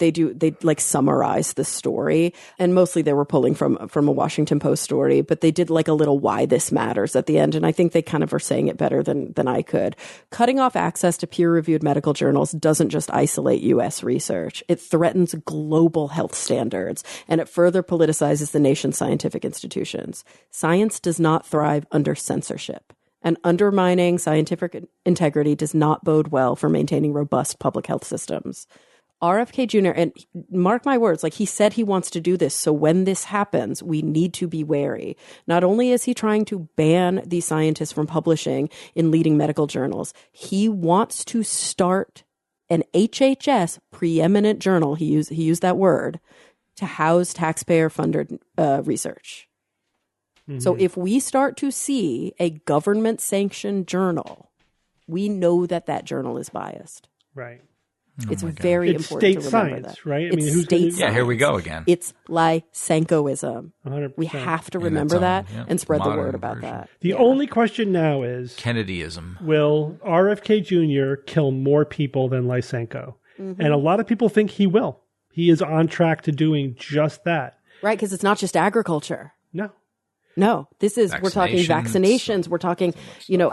summarize the story, and mostly they were pulling from a Washington Post story, but they did a little why this matters at the end. And I think they kind of are saying it better than I could. Cutting off access to peer-reviewed medical journals doesn't just isolate U.S. research. It threatens global health standards, and it further politicizes the nation's scientific institutions. Science does not thrive under censorship. And undermining scientific integrity does not bode well for maintaining robust public health systems. RFK Jr., and mark my words, he said he wants to do this. So when this happens, we need to be wary. Not only is he trying to ban these scientists from publishing in leading medical journals, he wants to start an HHS preeminent journal. He used that word to house taxpayer-funded research. Mm-hmm. So if we start to see a government-sanctioned journal, we know that journal is biased. Right. It's very it's important state to remember science, that. right? It's state science. Yeah, here we go again. It's Lysenkoism. 100%. We have to remember that and spread the word about that. The only question now is Kennedyism. Will RFK Jr. kill more people than Lysenko? Mm-hmm. And a lot of people think he will. He is on track to doing just that. Right, because it's not just agriculture. No, this is, we're talking vaccinations, we're talking,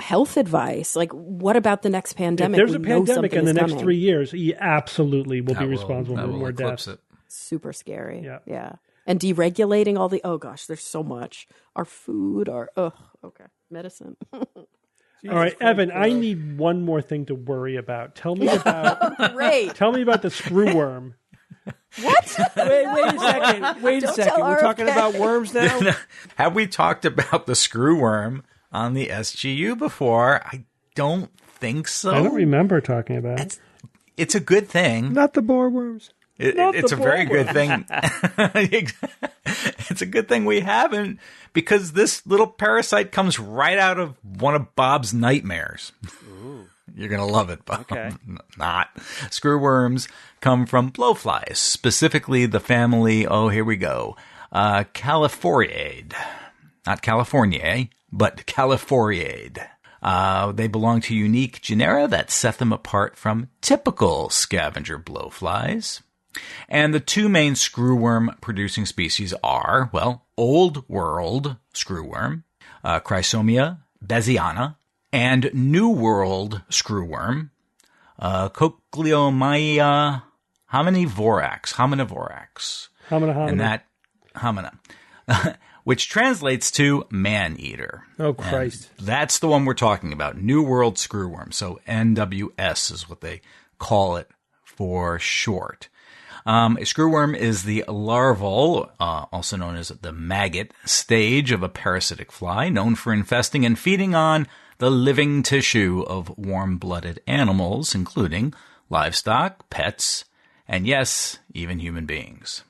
health advice. What about the next pandemic? If there's a pandemic in the next 3 years, he absolutely will be responsible for more deaths. Super scary. Yeah. And deregulating all the, oh gosh, there's so much. Our food, medicine. All right, Evan, I need one more thing to worry about. Tell me about Tell me about the screwworm. What? Wait a second. We're talking about worms now? Have we talked about the screwworm on the SGU before? I don't think so. I don't remember talking about it. It's a good thing. Not the boar worms. It's a very good thing. It's a good thing we haven't, because this little parasite comes right out of one of Bob's nightmares. Ooh. You're going to love it, Bob. Okay. Not. Screwworms come from blowflies, specifically the family, here we go, Califoriae. Not Californiae, but Califoriae. They belong to unique genera that set them apart from typical scavenger blowflies. And the two main screwworm producing species are, Old World screwworm, Chrysomia beziana, and New World screwworm, Cochleomyia hominivorax. Homina. And that homina, which translates to man-eater. Oh, Christ. And that's the one we're talking about, New World screwworm. So NWS is what they call it for short. A screwworm is the larval, also known as the maggot, stage of a parasitic fly, known for infesting and feeding on the living tissue of warm-blooded animals, including livestock, pets, and yes, even human beings.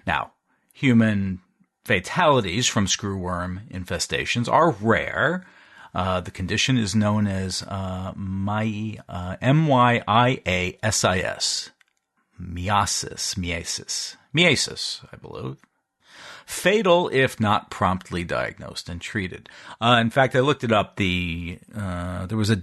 Now, human fatalities from screwworm infestations are rare. The condition is known as MYIASIS, miasis, I believe. Fatal if not promptly diagnosed and treated. In fact, I looked it up. There was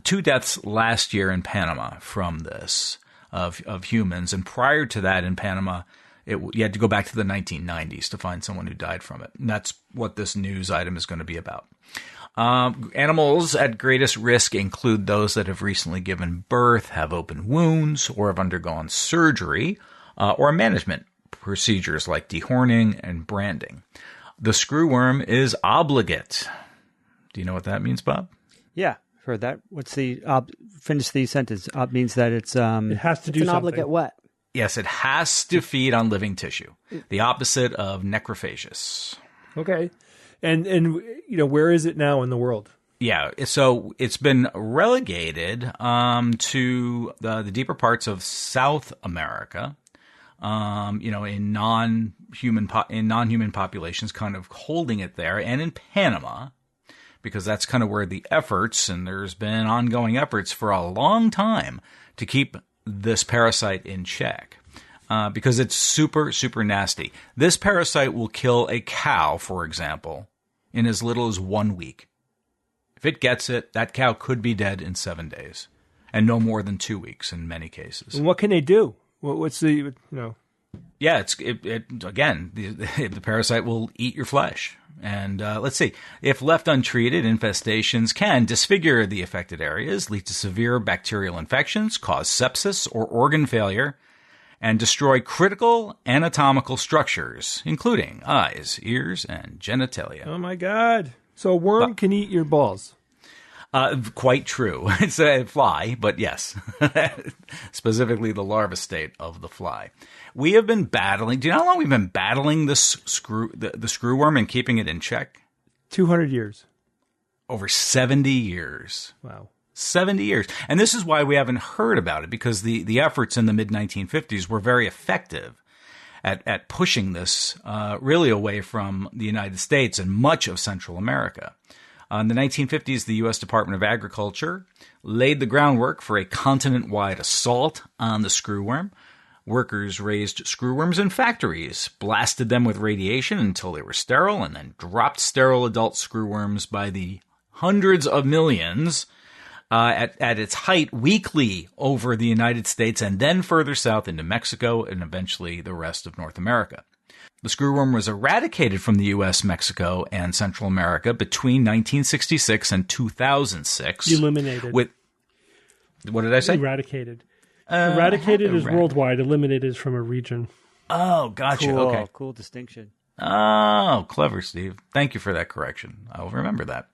two deaths last year in Panama from this of humans, and prior to that in Panama, you had to go back to the 1990s to find someone who died from it. And that's what this news item is going to be about. Animals at greatest risk include those that have recently given birth, have open wounds, or have undergone surgery, or management procedures like dehorning and branding. The screwworm is obligate. Do you know what that means, Bob? Yeah, heard that. What's the finish the sentence? Means that it's It has to do It's an something. obligate what? Yes, it has to feed on living tissue. The opposite of necrophagus. Okay. And where is it now in the world? Yeah, so it's been relegated to the deeper parts of South America. In non-human populations, kind of holding it there, and in Panama, because that's kind of where the efforts, and there's been ongoing efforts for a long time to keep this parasite in check, because it's super, super nasty. This parasite will kill a cow, for example, in as little as 1 week. If it gets it, that cow could be dead in 7 days, and no more than 2 weeks in many cases. And what can they do? What's the, Yeah, again, the parasite will eat your flesh. And let's see, if left untreated, infestations can disfigure the affected areas, lead to severe bacterial infections, cause sepsis or organ failure, and destroy critical anatomical structures, including eyes, ears, and genitalia. Oh my God. So a worm can eat your balls. Quite true. It's a fly, but yes, specifically the larva state of the fly. We have been battling. Do you know how long we've been battling this the screwworm and keeping it in check? 200 years. Over 70 years. Wow. 70 years. And this is why we haven't heard about it, because the efforts in the mid-1950s were very effective at pushing this really away from the United States and much of Central America. In the 1950s, the U.S. Department of Agriculture laid the groundwork for a continent-wide assault on the screwworm. Workers raised screwworms in factories, blasted them with radiation until they were sterile, and then dropped sterile adult screwworms by the hundreds of millions at its height weekly over the United States and then further south into Mexico and eventually the rest of North America. The screwworm was eradicated from the U.S., Mexico, and Central America between 1966 and 2006. Eliminated. What did I say? Eradicated. Eradicated is worldwide. Eliminated is from a region. Oh, gotcha. cool, Okay. cool distinction. Oh, clever, Steve. Thank you for that correction. I'll remember that.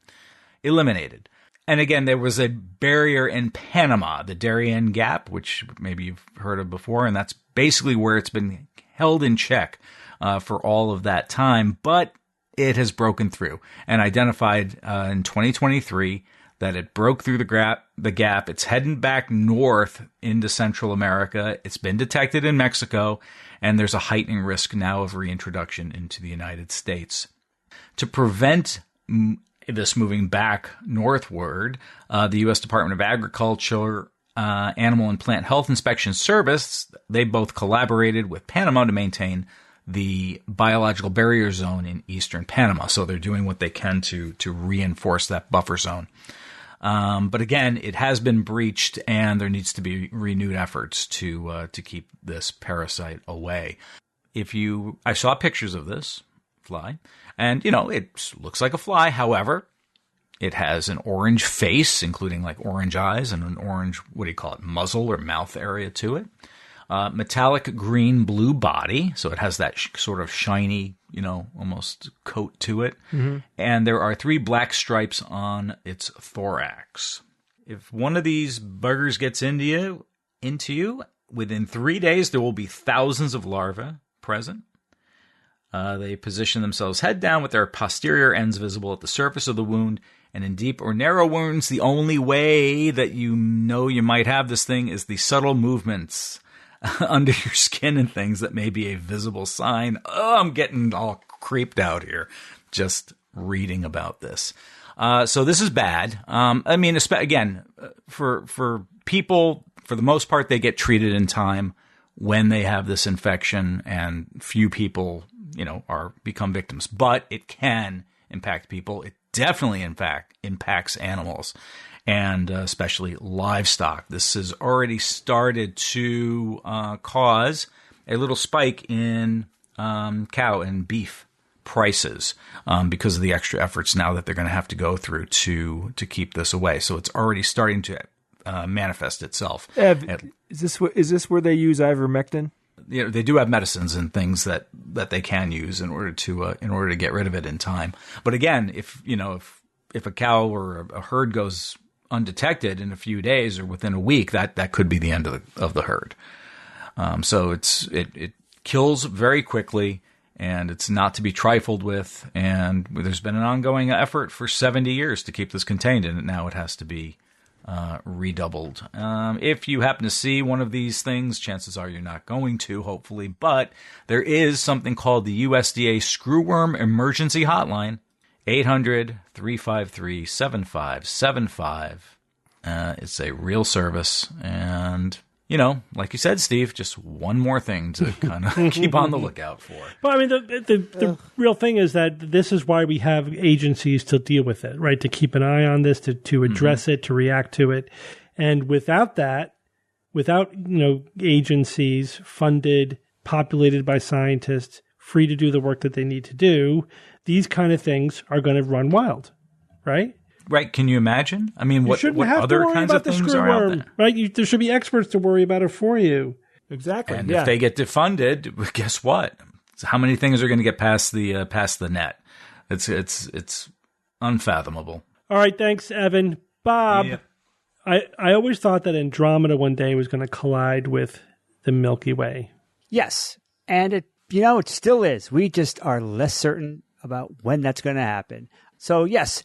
Eliminated. And again, there was a barrier in Panama, the Darien Gap, which maybe you've heard of before, and that's basically where it's been held in check for all of that time. But it has broken through and identified in 2023 that it broke through the gap. It's heading back north into Central America. It's been detected in Mexico, and there's a heightening risk now of reintroduction into the United States. To prevent this moving back northward, the U.S. Department of Agriculture, Animal and Plant Health Inspection Service, they both collaborated with Panama to maintain the biological barrier zone in eastern Panama. So they're doing what they can to reinforce that buffer zone. But again, it has been breached, and there needs to be renewed efforts to keep this parasite away. I saw pictures of this fly, and it looks like a fly. However, It has an orange face, including like orange eyes and an orange, what do you call it, muzzle or mouth area to it. Metallic green-blue body, so it has that sort of shiny, almost coat to it. Mm-hmm. And there are 3 black stripes on its thorax. If one of these buggers gets into you, within 3 days there will be thousands of larvae present. They position themselves head down with their posterior ends visible at the surface of the wound. And in deep or narrow wounds, the only way that you know you might have this thing is the subtle movements under your skin and things that may be a visible sign. Oh, I'm getting all creeped out here just reading about this. So this is bad. I mean, again, for people, for the most part, they get treated in time when they have this infection, and few people, become victims. But it can impact people. It definitely, in fact, impacts animals, and especially livestock. This has already started to cause a little spike in cow and beef prices because of the extra efforts now that they're going to have to go through to keep this away. So it's already starting to manifest itself. Is this where they use ivermectin? They do have medicines and things that they can use in order to get rid of it in time. But again, if a cow or a herd goes undetected in a few days or within a week, that could be the end of the herd. So it kills very quickly, and it's not to be trifled with. And there's been an ongoing effort for 70 years to keep this contained, and now it has to be redoubled. If you happen to see one of these things, chances are you're not going to, hopefully, but there is something called the USDA Screwworm Emergency Hotline, 800-353-7575. It's a real service, and like you said, Steve, just one more thing to kind of keep on the lookout for. Well, I mean, the real thing is that this is why we have agencies to deal with it, right? To keep an eye on this, to address it, to react to it. And without that, without agencies funded, populated by scientists, free to do the work that they need to do, these kind of things are going to run wild, right? Right. Can you imagine? I mean, what other kinds of things are out there? Right? There should be experts to worry about it for you. Exactly. And if they get defunded, guess what? How many things are going to get past the net? It's unfathomable. All right. Thanks, Evan. Bob, yeah. I always thought that Andromeda one day was going to collide with the Milky Way. Yes. And it still is. We just are less certain about when that's going to happen. So yes,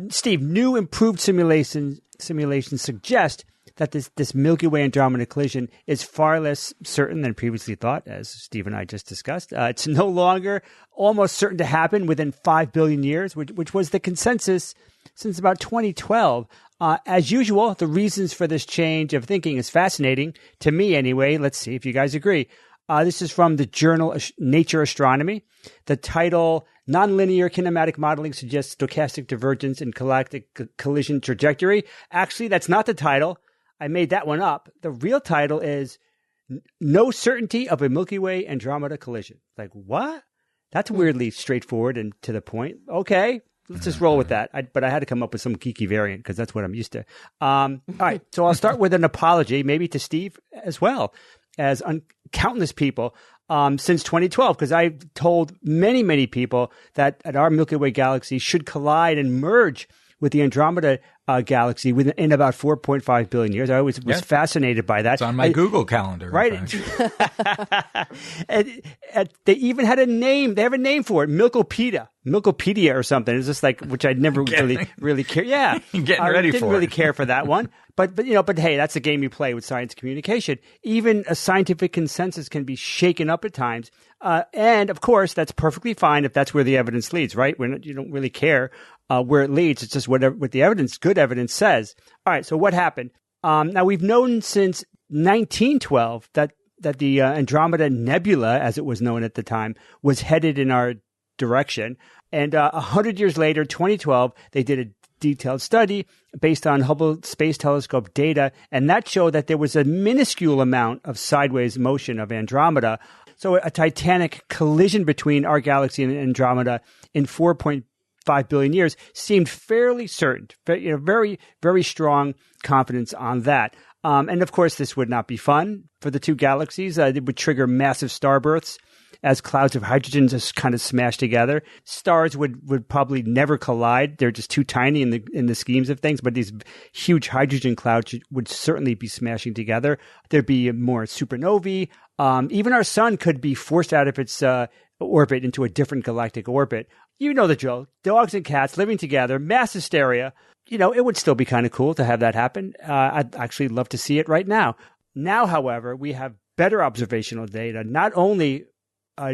Steve, new improved simulations suggest that this Milky Way Andromeda collision is far less certain than previously thought, as Steve and I just discussed. It's no longer almost certain to happen within 5 billion years, which was the consensus since about 2012. As usual, the reasons for this change of thinking is fascinating, to me anyway. Let's see if you guys agree. This is from the journal Nature Astronomy. The title, Nonlinear Kinematic Modeling Suggests Stochastic Divergence in Galactic Collision Trajectory. Actually, that's not the title. I made that one up. The real title is No Certainty of a Milky Way Andromeda Collision. Like, what? That's weirdly straightforward and to the point. Okay, let's just roll with that. But I had to come up with some geeky variant because that's what I'm used to. All right, so I'll start with an apology, maybe to Steve as well as countless people since 2012, because I've told many, many people that our Milky Way galaxy should collide and merge with the Andromeda galaxy in about 4.5 billion years. I always was fascinated by that. It's on my Google calendar. Right. and they even had a name. They have a name for it, Milkopedia or something. It's just like, which I'd never really care. Yeah. Getting ready for it. Didn't really care for that one. But hey, that's a game you play with science communication. Even a scientific consensus can be shaken up at times. And of course, that's perfectly fine if that's where the evidence leads, right? You don't really care where it leads. It's just what the good evidence says. All right. So what happened? Now we've known since 1912 that the Andromeda Nebula, as it was known at the time, was headed in our direction. And 100 years later, 2012, they did a detailed study based on Hubble Space Telescope data, and that showed that there was a minuscule amount of sideways motion of Andromeda. So a titanic collision between our galaxy and Andromeda in 4.2 5 billion years seemed fairly certain, very, very strong confidence on that. And of course, this would not be fun for the two galaxies. It would trigger massive starbursts as clouds of hydrogen just kind of smash together. Stars would probably never collide. They're just too tiny in the schemes of things, but these huge hydrogen clouds would certainly be smashing together. There'd be more supernovae. Even our sun could be forced out of its orbit into a different galactic orbit. You know the drill. Dogs and cats living together, mass hysteria. It would still be kind of cool to have that happen. I'd actually love to see it right now. Now, however, we have better observational data, not only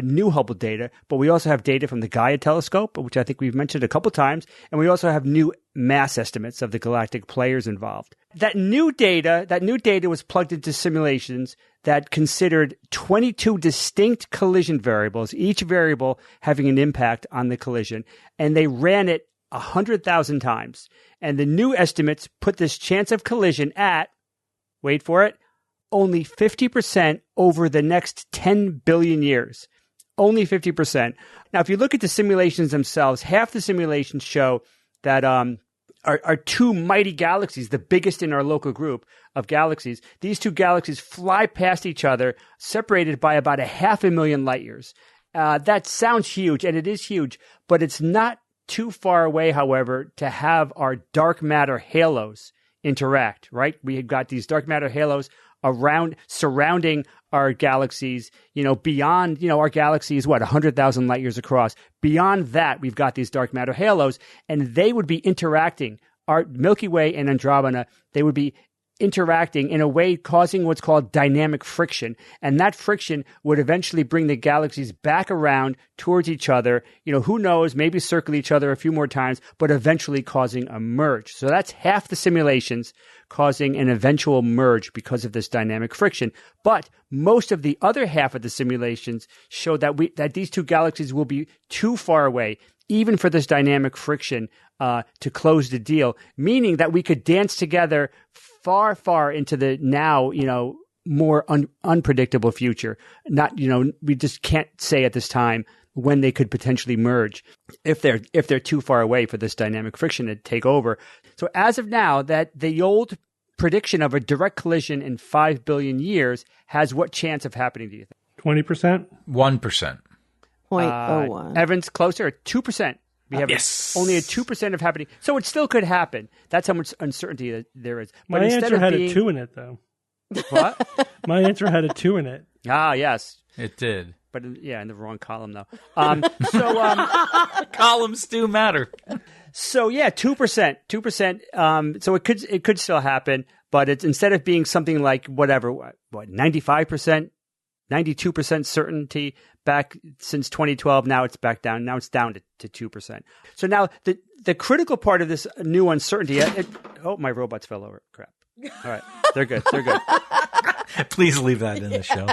new Hubble data, but we also have data from the Gaia telescope, which I think we've mentioned a couple times, and we also have new mass estimates of the galactic players involved. That new data was plugged into simulations that considered 22 distinct collision variables, each variable having an impact on the collision, and they ran it 100,000 times. And the new estimates put this chance of collision at, wait for it, only 50% over the next 10 billion years. Only 50%. Now, if you look at the simulations themselves, half the simulations show that our two mighty galaxies, the biggest in our local group of galaxies, these two galaxies fly past each other, separated by about 500,000 light years. That sounds huge, and it is huge, but it's not too far away, however, to have our dark matter halos interact, right? We have got these dark matter halos surrounding our galaxies, beyond, our galaxy is 100,000 light years across. Beyond that, we've got these dark matter halos, and they would be interacting. Our Milky Way and Andromeda, they would be interacting in a way causing what's called dynamic friction. And that friction would eventually bring the galaxies back around towards each other. Who knows, maybe circle each other a few more times, but eventually causing a merge. So that's half the simulations causing an eventual merge because of this dynamic friction. But most of the other half of the simulations show that these two galaxies will be too far away, even for this dynamic friction to close the deal, meaning that we could dance together far, far into the now, more unpredictable future. We just can't say at this time when they could potentially merge if they're too far away for this dynamic friction to take over. So as of now, that the old prediction of a direct collision in 5 billion years has what chance of happening, do you think? 20%? 1%. 0.01. Evans, closer, 2%. We have only a 2% of happening. So it still could happen. That's how much uncertainty there is. But My answer had a 2 in it, though. What? My answer had a 2 in it. Ah, yes. It did. But in the wrong column, though. Columns do matter. So 2%. 2%. So it could still happen, but it's instead of being something like 95%, 92% certainty back since 2012, now it's back down. Now it's down to 2%. So now the critical part of this new uncertainty. My robots fell over. Crap. All right, they're good. Please leave that in the show.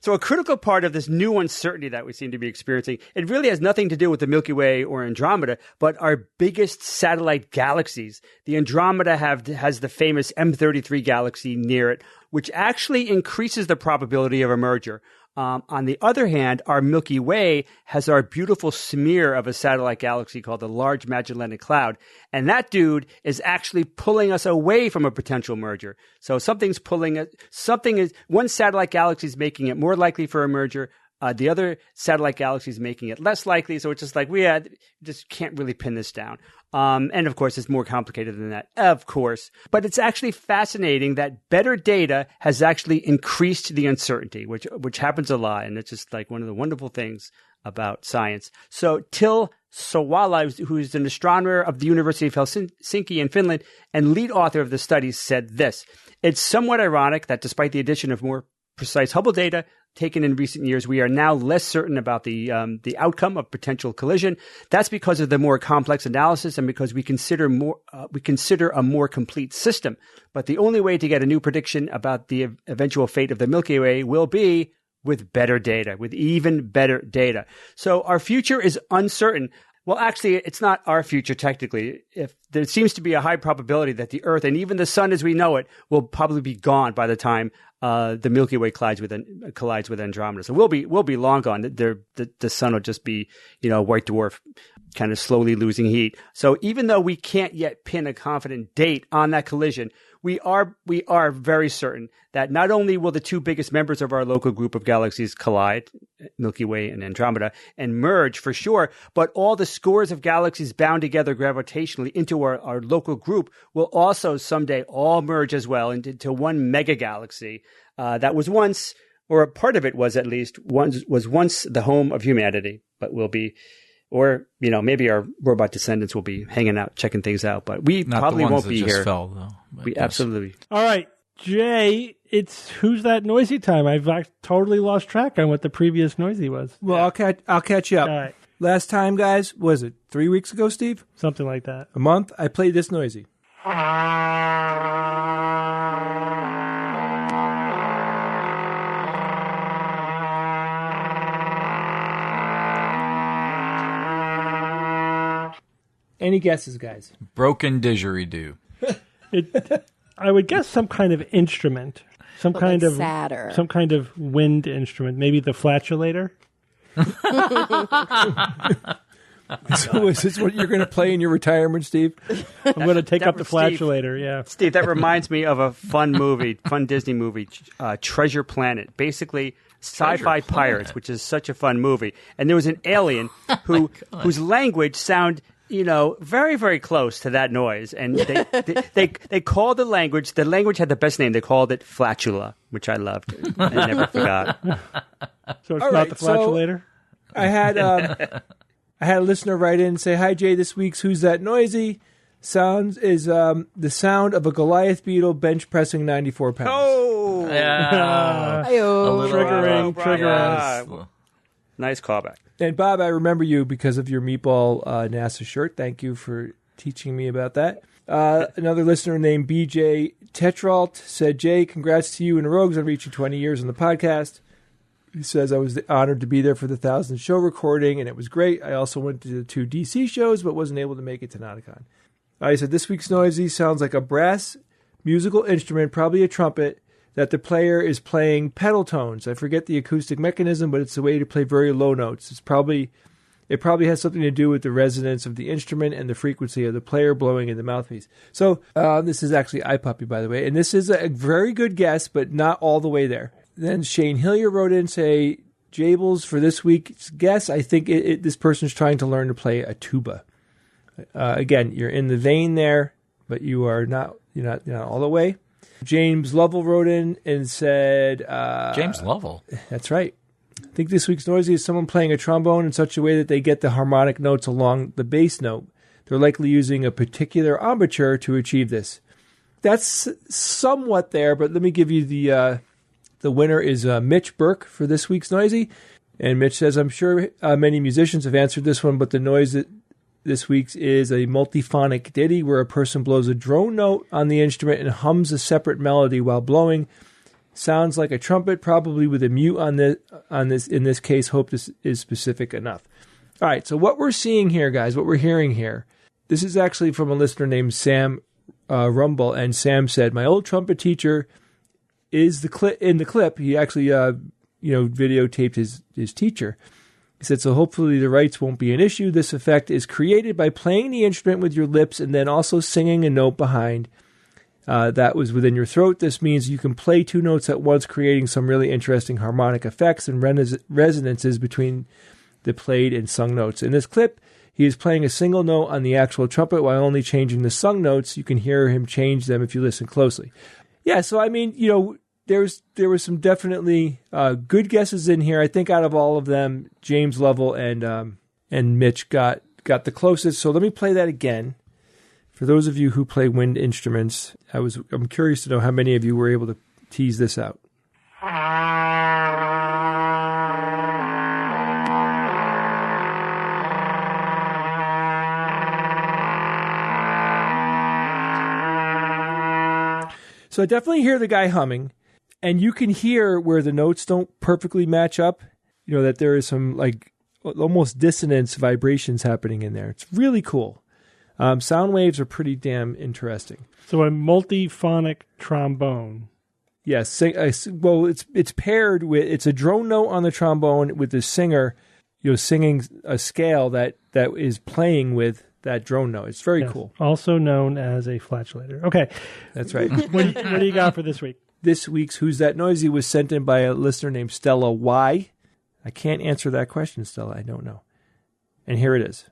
So a critical part of this new uncertainty that we seem to be experiencing, it really has nothing to do with the Milky Way or Andromeda, but our biggest satellite galaxies. The Andromeda has the famous M33 galaxy near it, which actually increases the probability of a merger. On the other hand, our Milky Way has our beautiful smear of a satellite galaxy called the Large Magellanic Cloud. And that dude is actually pulling us away from a potential merger. So one satellite galaxy is making it more likely for a merger. The other satellite galaxy is making it less likely. So it's just like, we just can't really pin this down. And of course, it's more complicated than that, of course. But it's actually fascinating that better data has actually increased the uncertainty, which happens a lot. And it's just like one of the wonderful things about science. So Till Sawala, who's an astronomer of the University of Helsinki in Finland and lead author of the study, said this: "It's somewhat ironic that despite the addition of more precise Hubble data taken in recent years, we are now less certain about the outcome of potential collision. That's because of the more complex analysis and because we consider a more complete system. But the only way to get a new prediction about the eventual fate of the Milky Way will be with better data, with even better data. So our future is uncertain. Well, actually, it's not our future technically. If there seems to be a high probability that the Earth and even the Sun as we know it will probably be gone by the time the Milky Way collides with Andromeda. So we'll be long gone. The Sun will just be, a white dwarf, kind of slowly losing heat. So even though we can't yet pin a confident date on that collision, we are very certain that not only will the two biggest members of our local group of galaxies collide, Milky Way and Andromeda, and merge for sure, but all the scores of galaxies bound together gravitationally into our local group will also someday all merge as well into one mega galaxy that was once, or a part of it was at least, was once the home of humanity, but will be, or maybe our robot descendants will be hanging out, checking things out, but we Not probably the ones won't be that just here. Fell, though, We absolutely. All right, Jay, it's Who's That Noisy time. I've totally lost track on what the previous noisy was. Well, I'll catch you up. All right, Last time, guys, was it 3 weeks ago, Steve? something like that. A month? I played this noisy. Any guesses, guys? Broken didgeridoo. I would guess some kind of instrument, some But kind like of sadder. some kind of wind instrument, maybe the flatulator. So is this what you're going to play in your retirement, Steve? I'm going to take that up the was Steve. flatulator. Yeah. Steve, that reminds me of a fun Disney movie, Treasure Planet. Basically, sci-fi Planet. pirates, which is such a fun movie. And there was an alien whose language sound, very, very close to that noise. And they called the language had the best name. They called it Flatula, which I loved. I never forgot. So it's All not right, the so- flatulator. I had a listener write in and say, "Hi Jay, this week's Who's That Noisy sounds is the sound of a Goliath beetle bench pressing 94 pounds." Oh! Yeah. Ayo. A little Triggering, Bravo, triggering. bravo. Nice callback. And Bob, I remember you because of your meatball NASA shirt. Thank you for teaching me about that. Another listener named BJ Tetralt said, "Jay, congrats to you and Rogues on reaching 20 years on the podcast." He says, "I was honored to be there for the 1,000th show recording, and it was great. I also went to the 2 DC shows, but wasn't able to make it to Nauticon." He said, "This week's noisy sounds like a brass musical instrument, probably a trumpet, that the player is playing pedal tones. I forget the acoustic mechanism, but it's a way to play very low notes. It probably has something to do with the resonance of the instrument and the frequency of the player blowing in the mouthpiece." So this is actually iPuppy, by the way, and this is a very good guess, but not all the way there. Then Shane Hillier wrote in, say, "Jables, for this week's guess, I think this person's trying to learn to play a tuba." Again, you're in the vein there, but you're not all the way. James Lovell wrote in and said, James Lovell. That's right. "I think this week's noisy is someone playing a trombone in such a way that they get the harmonic notes along the bass note. They're likely using a particular embouchure to achieve this." That's somewhat there, but let me give you the winner is Mitch Burke for this week's noisy. And Mitch says, "I'm sure many musicians have answered this one, but the noise that this week's is a multiphonic ditty where a person blows a drone note on the instrument and hums a separate melody while blowing. Sounds like a trumpet, probably with a mute on this. In this case, hope this is specific enough." All right, so what we're seeing here, guys, what we're hearing here, this is actually from a listener named Sam Rumble, and Sam said, "My old trumpet teacher is in the clip. He actually videotaped his teacher. He said, so hopefully the rights won't be an issue. This effect is created by playing the instrument with your lips and then also singing a note behind that was within your throat. This means you can play 2 notes at once, creating some really interesting harmonic effects and resonances between the played and sung notes. In this clip, he is playing a single note on the actual trumpet while only changing the sung notes. You can hear him change them if you listen closely." Yeah, so I mean, there was some definitely good guesses in here. I think out of all of them, James Lovell and Mitch got the closest. So let me play that again. For those of you who play wind instruments, I'm curious to know how many of you were able to tease this out. So I definitely hear the guy humming, and you can hear where the notes don't perfectly match up. That there is some like almost dissonance vibrations happening in there. It's really cool. Sound waves are pretty damn interesting. So a multiphonic trombone. Yes. Well, it's paired with, it's a drone note on the trombone with the singer, singing a scale that is playing with that drone note. It's very cool. Also known as a flatulator. Okay. That's right. What do you got for this week? This week's Who's That Noisy was sent in by a listener named Stella Y. I can't answer that question, Stella. I don't know. And here it is.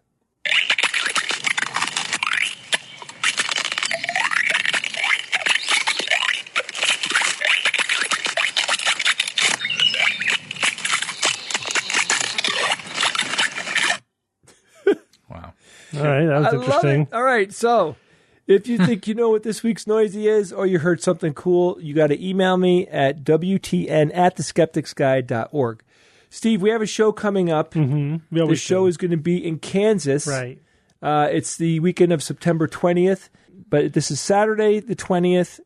Wow. All right, that was interesting. All right, so if you think you know what this week's noisy is or you heard something cool, you got to email me at wtn@theskepticsguide.org. Steve, we have a show coming up. Mm-hmm. The show is going to be in Kansas. Right. It's the weekend of September 20th, but this is Saturday, the 20th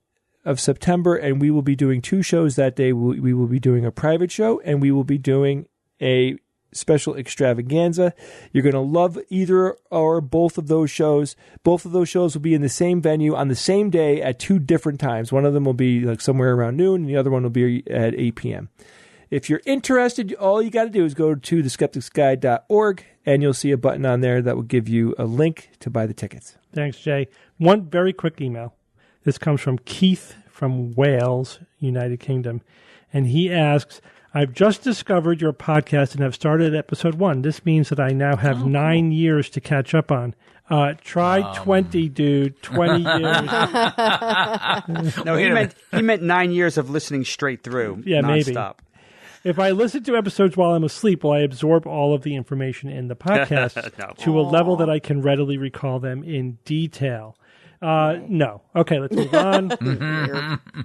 of September, and we will be doing 2 shows that day. We will be doing a private show, and we will be doing a special extravaganza. You're going to love either or both of those shows. Both of those shows will be in the same venue on the same day at 2 different times. One of them will be like somewhere around noon, and the other one will be at 8 p.m. If you're interested, all you got to do is go to theskepticsguide.org, and you'll see a button on there that will give you a link to buy the tickets. Thanks, Jay. One very quick email. This comes from Keith from Wales, United Kingdom, and he asks, I've just discovered your podcast and have started episode 1. This means that I now have 9 years to catch up on. Try 20, dude. 20 years. No, he meant 9 years of listening straight through. Yeah, maybe. Nonstop. If I listen to episodes while I'm asleep, will I absorb all of the information in the podcast to a level that I can readily recall them in detail? No. Okay, let's move on.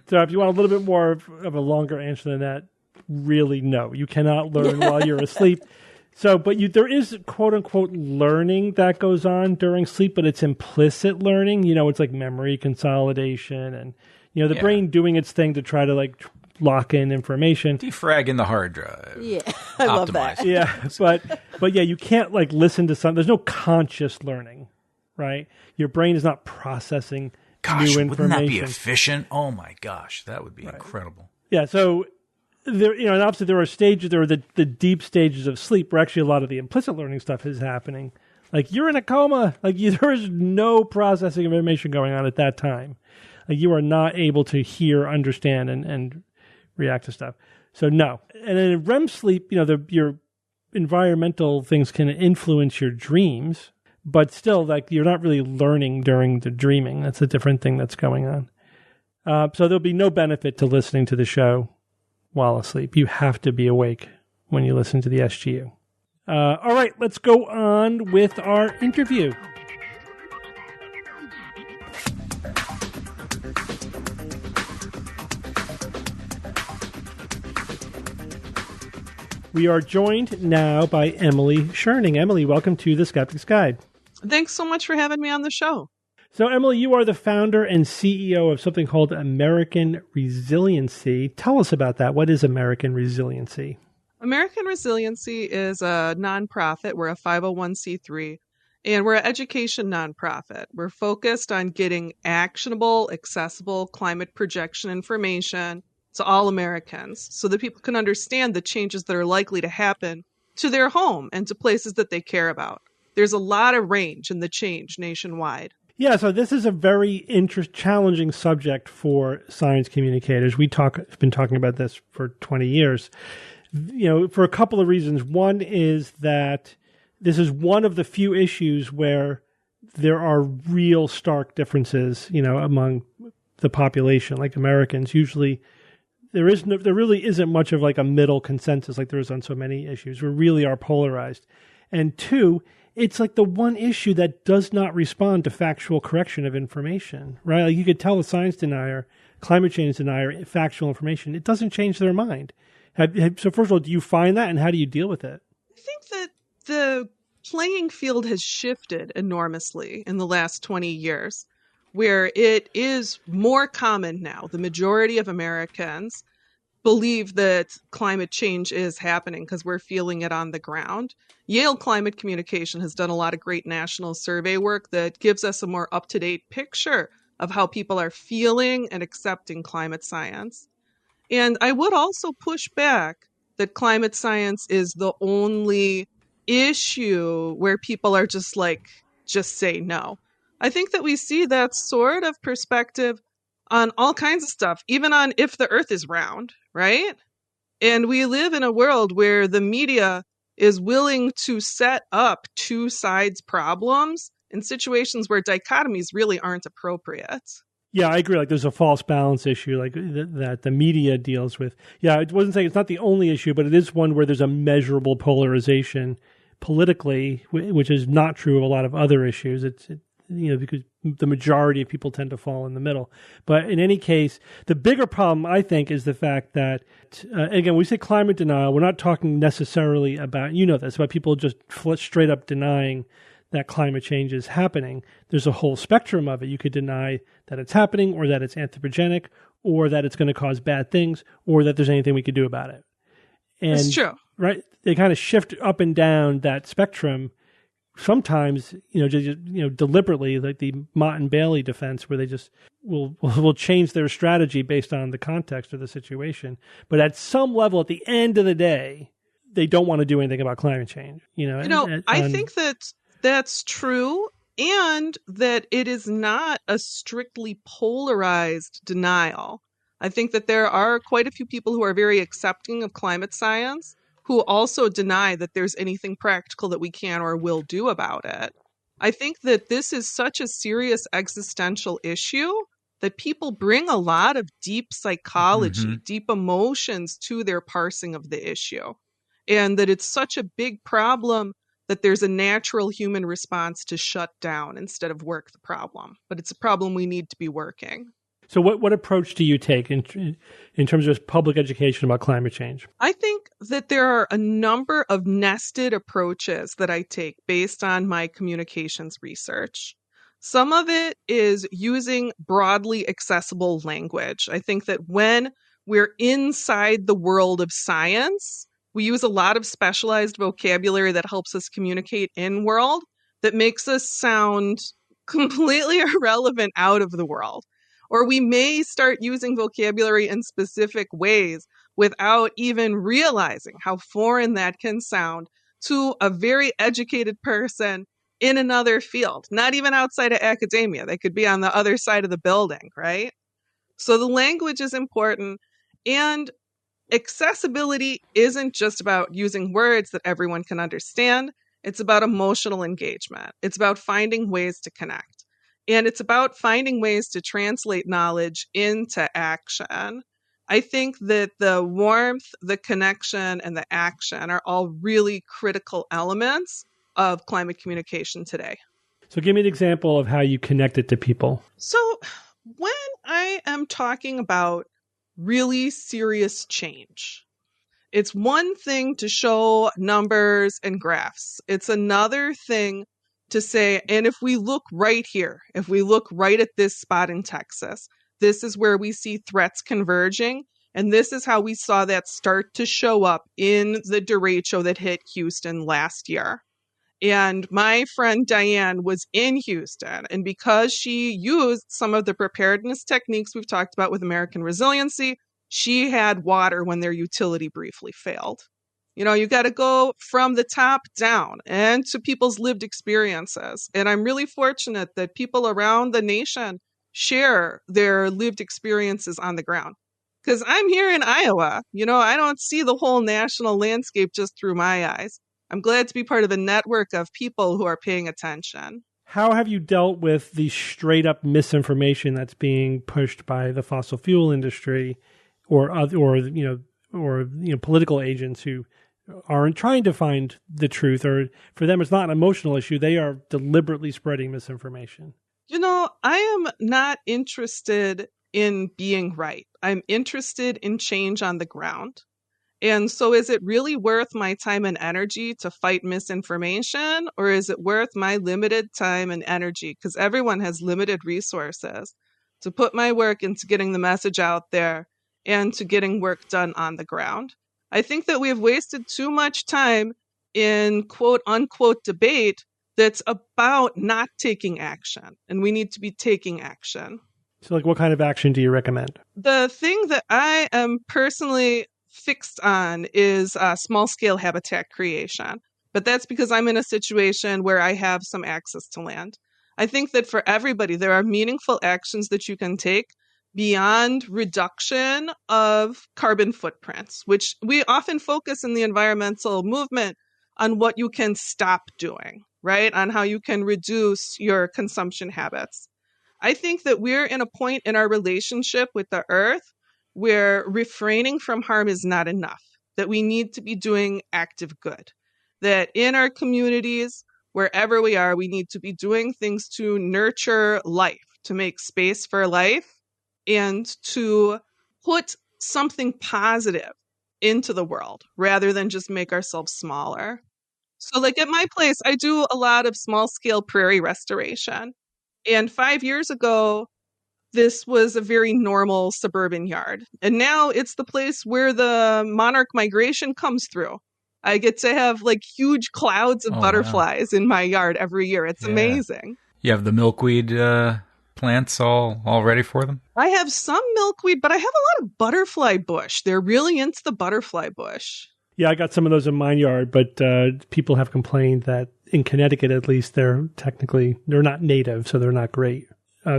So if you want a little bit more of a longer answer than that, really no. You cannot learn while you're asleep. So, but there is quote unquote learning that goes on during sleep, but it's implicit learning. It's like memory consolidation and, the brain doing its thing to try to lock in information. Defragging the hard drive. Yeah, I love that. Yeah, but yeah, you can't listen to something. There's no conscious learning, right? Your brain is not processing new information. Wouldn't that be efficient? Oh my gosh, that would be incredible. Yeah, so there, and obviously there are stages. There are the deep stages of sleep where actually a lot of the implicit learning stuff is happening. Like you're in a coma. There is no processing of information going on at that time. You are not able to hear, understand, and react to stuff. So no. And then in REM sleep, your environmental things can influence your dreams, but still, you're not really learning during the dreaming. That's a different thing that's going on. So there'll be no benefit to listening to the show while asleep. You have to be awake when you listen to the SGU. All right, let's go on with our interview. We are joined now by Emily Scherning. Emily, welcome to the Skeptics Guide. Thanks so much for having me on the show. So, Emily, you are the founder and CEO of something called American Resiliency. Tell us about that. What is American Resiliency? American Resiliency is a nonprofit. We're a 501c3, and we're an education nonprofit. We're focused on getting actionable, accessible climate projection information to all Americans so that people can understand the changes that are likely to happen to their home and to places that they care about. There's a lot of range in the change nationwide. Yeah, so this is a very challenging subject for science communicators. We've been talking about this for 20 years, for a couple of reasons. One is that this is one of the few issues where there are real stark differences, among the population. Like Americans, usually there really isn't much of a middle consensus like there is on so many issues. We really are polarized. And two, it's the one issue that does not respond to factual correction of information, right? You could tell a science denier, climate change denier, factual information. It doesn't change their mind. So first of all, do you find that, and how do you deal with it? I think that the playing field has shifted enormously in the last 20 years, where it is more common now. The majority of Americans believe that climate change is happening because we're feeling it on the ground. Yale Climate Communication has done a lot of great national survey work that gives us a more up-to-date picture of how people are feeling and accepting climate science. And I would also push back that climate science is the only issue where people are just say no. I think that we see that sort of perspective on all kinds of stuff, even on if the earth is round, right? And we live in a world where the media is willing to set up two sides problems in situations where dichotomies really aren't appropriate. Yeah, I agree. Like, there's a false balance issue, like that the media deals with. Yeah, I wasn't saying it's not the only issue, but it is one where there's a measurable polarization politically, which is not true of a lot of other issues. Because the majority of people tend to fall in the middle. But in any case, the bigger problem, I think, is the fact that, again, when we say climate denial, we're not talking necessarily about, this, about people just straight up denying that climate change is happening. There's a whole spectrum of it. You could deny that it's happening, or that it's anthropogenic, or that it's going to cause bad things, or that there's anything we could do about it. And, it's true. Right? They kind of shift up and down that spectrum. Sometimes, deliberately, like the Mott and Bailey defense, where they just will change their strategy based on the context of the situation. But at some level, at the end of the day, they don't want to do anything about climate change. I think that that's true, and that it is not a strictly polarized denial. I think that there are quite a few people who are very accepting of climate science who also deny that there's anything practical that we can or will do about it. I think that this is such a serious existential issue that people bring a lot of deep psychology, deep emotions to their parsing of the issue. And that it's such a big problem that there's a natural human response to shut down instead of work the problem. But it's a problem we need to be working. So what approach do you take in terms of public education about climate change? I think that there are a number of nested approaches that I take based on my communications research. Some of it is using broadly accessible language. I think that when we're inside the world of science, we use a lot of specialized vocabulary that helps us communicate in world that makes us sound completely irrelevant out of the world. Or we may start using vocabulary in specific ways without even realizing how foreign that can sound to a very educated person in another field, not even outside of academia. They could be on the other side of the building, right? So the language is important. And accessibility isn't just about using words that everyone can understand. It's about emotional engagement. It's about finding ways to connect. And it's about finding ways to translate knowledge into action. I think that the warmth, the connection, and the action are all really critical elements of climate communication today. So give me an example of how you connect it to people. So when I am talking about really serious change, it's one thing to show numbers and graphs. It's another thing to say, and if we look right here, if we look right at this spot in Texas, this is where we see threats converging. And this is how we saw that start to show up in the derecho that hit Houston last year. And my friend Diane was in Houston. And because she used some of the preparedness techniques we've talked about with American Resiliency, she had water when their utility briefly failed. You got to go from the top down and to people's lived experiences. And I'm really fortunate that people around the nation share their lived experiences on the ground. Because I'm here in Iowa. I don't see the whole national landscape just through my eyes. I'm glad to be part of a network of people who are paying attention. How have you dealt with the straight up misinformation that's being pushed by the fossil fuel industry or political agents who aren't trying to find the truth, or for them, it's not an emotional issue. They are deliberately spreading misinformation. I am not interested in being right. I'm interested in change on the ground. And so is it really worth my time and energy to fight misinformation, or is it worth my limited time and energy, because everyone has limited resources, to put my work into getting the message out there and to getting work done on the ground. I think that we have wasted too much time in quote unquote debate that's about not taking action, and we need to be taking action. So, like, what kind of action do you recommend? The thing that I am personally fixed on is small-scale habitat creation. But that's because I'm in a situation where I have some access to land. I think that for everybody, there are meaningful actions that you can take beyond reduction of carbon footprints, which we often focus in the environmental movement on what you can stop doing, right? On how you can reduce your consumption habits. I think that we're in a point in our relationship with the earth where refraining from harm is not enough, that we need to be doing active good, that in our communities, wherever we are, we need to be doing things to nurture life, to make space for life, and to put something positive into the world rather than just make ourselves smaller. So like at my place, I do a lot of small scale prairie restoration. And 5 years ago, this was a very normal suburban yard. And now it's the place where the monarch migration comes through. I get to have like huge clouds of butterflies in my yard every year. It's amazing. You have the milkweed plants all ready for them? I have some milkweed, but I have a lot of butterfly bush. They're really into the butterfly bush. Yeah, I got some of those in my yard, but people have complained that in Connecticut, at least, they're not native, so they're not great.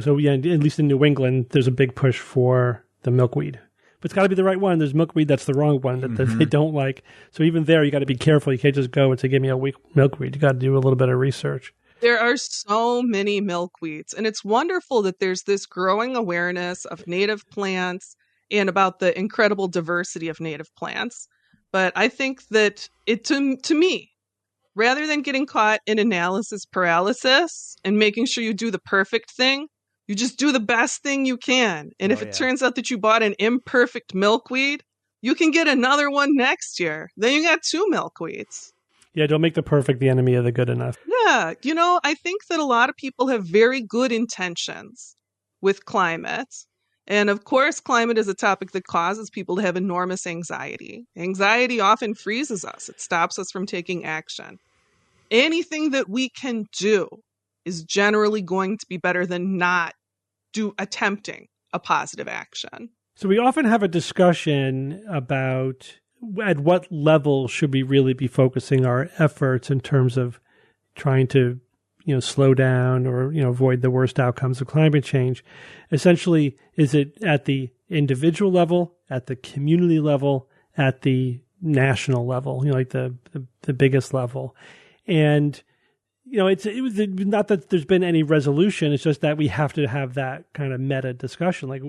So yeah, at least in New England, there's a big push for the milkweed. But it's got to be the right one. There's milkweed that's the wrong one that they don't like. So even there, you got to be careful. You can't just go and say, give me a weak milkweed. You got to do a little bit of research. There are so many milkweeds, and it's wonderful that there's this growing awareness of native plants and about the incredible diversity of native plants. But I think that to me, rather than getting caught in analysis paralysis and making sure you do the perfect thing, you just do the best thing you can. And if it turns out that you bought an imperfect milkweed, you can get another one next year. Then you got 2 milkweeds. Yeah, don't make the perfect the enemy of the good enough. Yeah, I think that a lot of people have very good intentions with climate. And of course, climate is a topic that causes people to have enormous anxiety. Anxiety often freezes us. It stops us from taking action. Anything that we can do is generally going to be better than not attempting a positive action. So we often have a discussion about at what level should we really be focusing our efforts in terms of trying to, slow down or, avoid the worst outcomes of climate change. Essentially, is it at the individual level, at the community level, at the national level, like the biggest level? And, it was not that there's been any resolution. It's just that we have to have that kind of meta discussion. Like,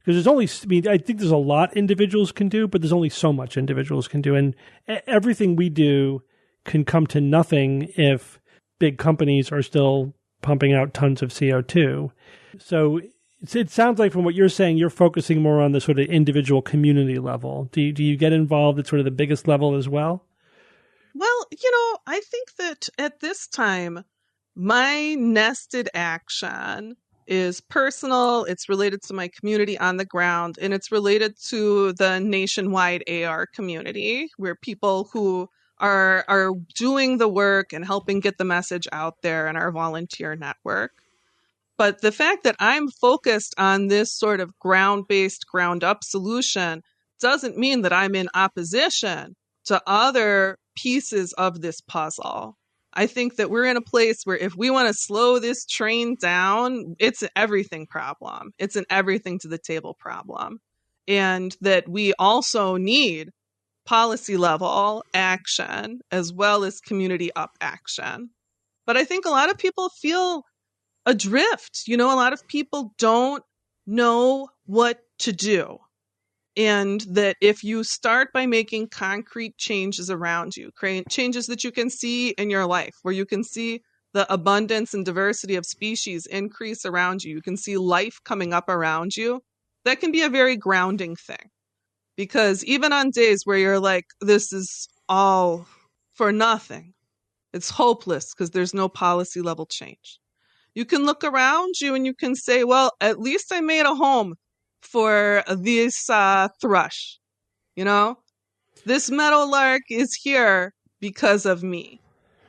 because I think there's a lot individuals can do, but there's only so much individuals can do. And everything we do can come to nothing if big companies are still pumping out tons of CO2. So it sounds like from what you're saying, you're focusing more on the sort of individual community level. Do you get involved at sort of the biggest level as well? Well, I think that at this time, my nested action is personal, it's related to my community on the ground, and it's related to the nationwide AR community, where people who are doing the work and helping get the message out there in our volunteer network. But the fact that I'm focused on this sort of ground-based, ground-up solution doesn't mean that I'm in opposition to other pieces of this puzzle. I think that we're in a place where if we want to slow this train down, it's an everything problem. It's an everything to the table problem. And that we also need policy level action as well as community up action. But I think a lot of people feel adrift. A lot of people don't know what to do. And that if you start by making concrete changes around you, changes that you can see in your life, where you can see the abundance and diversity of species increase around you, you can see life coming up around you, that can be a very grounding thing. Because even on days where you're like, this is all for nothing, it's hopeless because there's no policy level change. You can look around you and you can say, well, at least I made a home for this thrush. You know, this meadowlark is here because of me.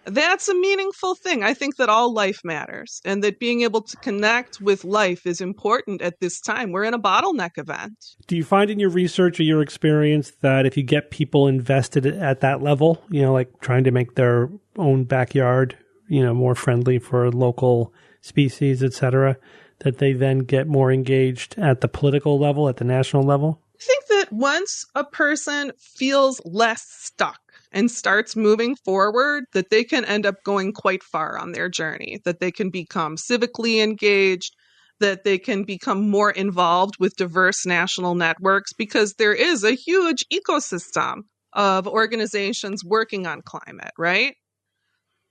That's a meaningful thing. I think that all life matters and that being able to connect with life is important at this time. We're in a bottleneck event. Do you find in your research or your experience that if you get people invested at that level, like trying to make their own backyard, more friendly for local species, et cetera, that they then get more engaged at the political level, at the national level? I think that once a person feels less stuck and starts moving forward, that they can end up going quite far on their journey, that they can become civically engaged, that they can become more involved with diverse national networks, because there is a huge ecosystem of organizations working on climate, right?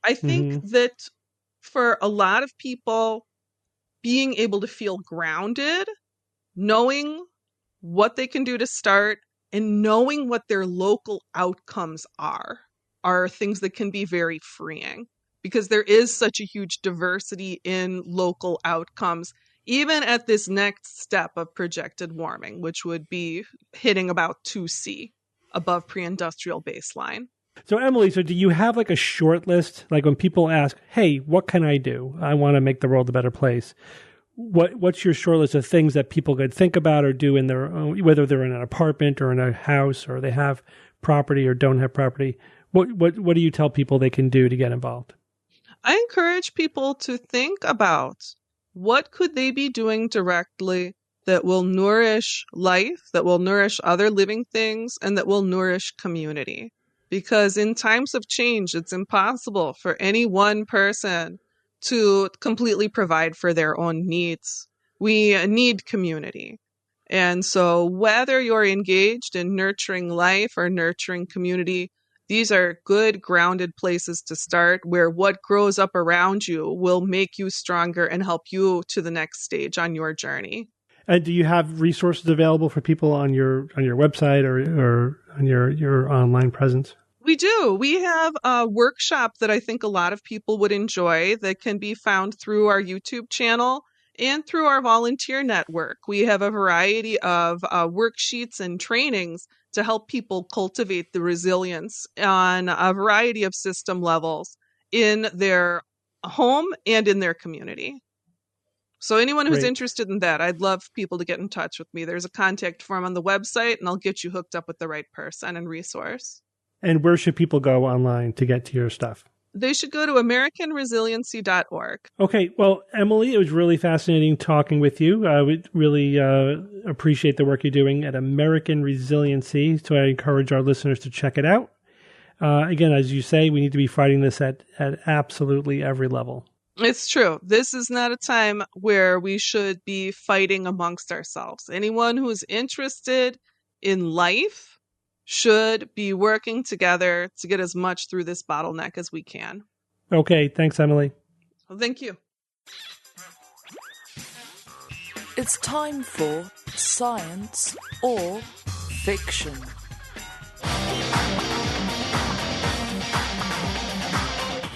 I think that for a lot of people, being able to feel grounded, knowing what they can do to start, and knowing what their local outcomes are things that can be very freeing, because there is such a huge diversity in local outcomes, even at this next step of projected warming, which would be hitting about 2C above pre-industrial baseline. So Emily, do you have like a short list? Like when people ask, hey, what can I do? I want to make the world a better place. What's your short list of things that people could think about or do in their own, whether they're in an apartment or in a house or they have property or don't have property? What do you tell people they can do to get involved? I encourage people to think about what could they be doing directly that will nourish life, that will nourish other living things, and that will nourish community. Because in times of change, it's impossible for any one person to completely provide for their own needs. We need community. And so whether you're engaged in nurturing life or nurturing community, these are good grounded places to start, where what grows up around you will make you stronger and help you to the next stage on your journey. And do you have resources available for people on your website or on your online presence? We do. We have a workshop that I think a lot of people would enjoy that can be found through our YouTube channel and through our volunteer network. We have a variety of worksheets and trainings to help people cultivate the resilience on a variety of system levels in their home and in their community. So anyone who's interested in that, I'd love people to get in touch with me. There's a contact form on the website, and I'll get you hooked up with the right person and resource. And where should people go online to get to your stuff? They should go to AmericanResiliency.org. Okay. Well, Emily, it was really fascinating talking with you. I would really appreciate the work you're doing at American Resiliency. So I encourage our listeners to check it out. Again, as you say, we need to be fighting this at absolutely every level. It's true. This is not a time where we should be fighting amongst ourselves. Anyone who is interested in life should be working together to get as much through this bottleneck as we can. Okay. Thanks, Emily. Well, thank you. It's time for Science or Fiction.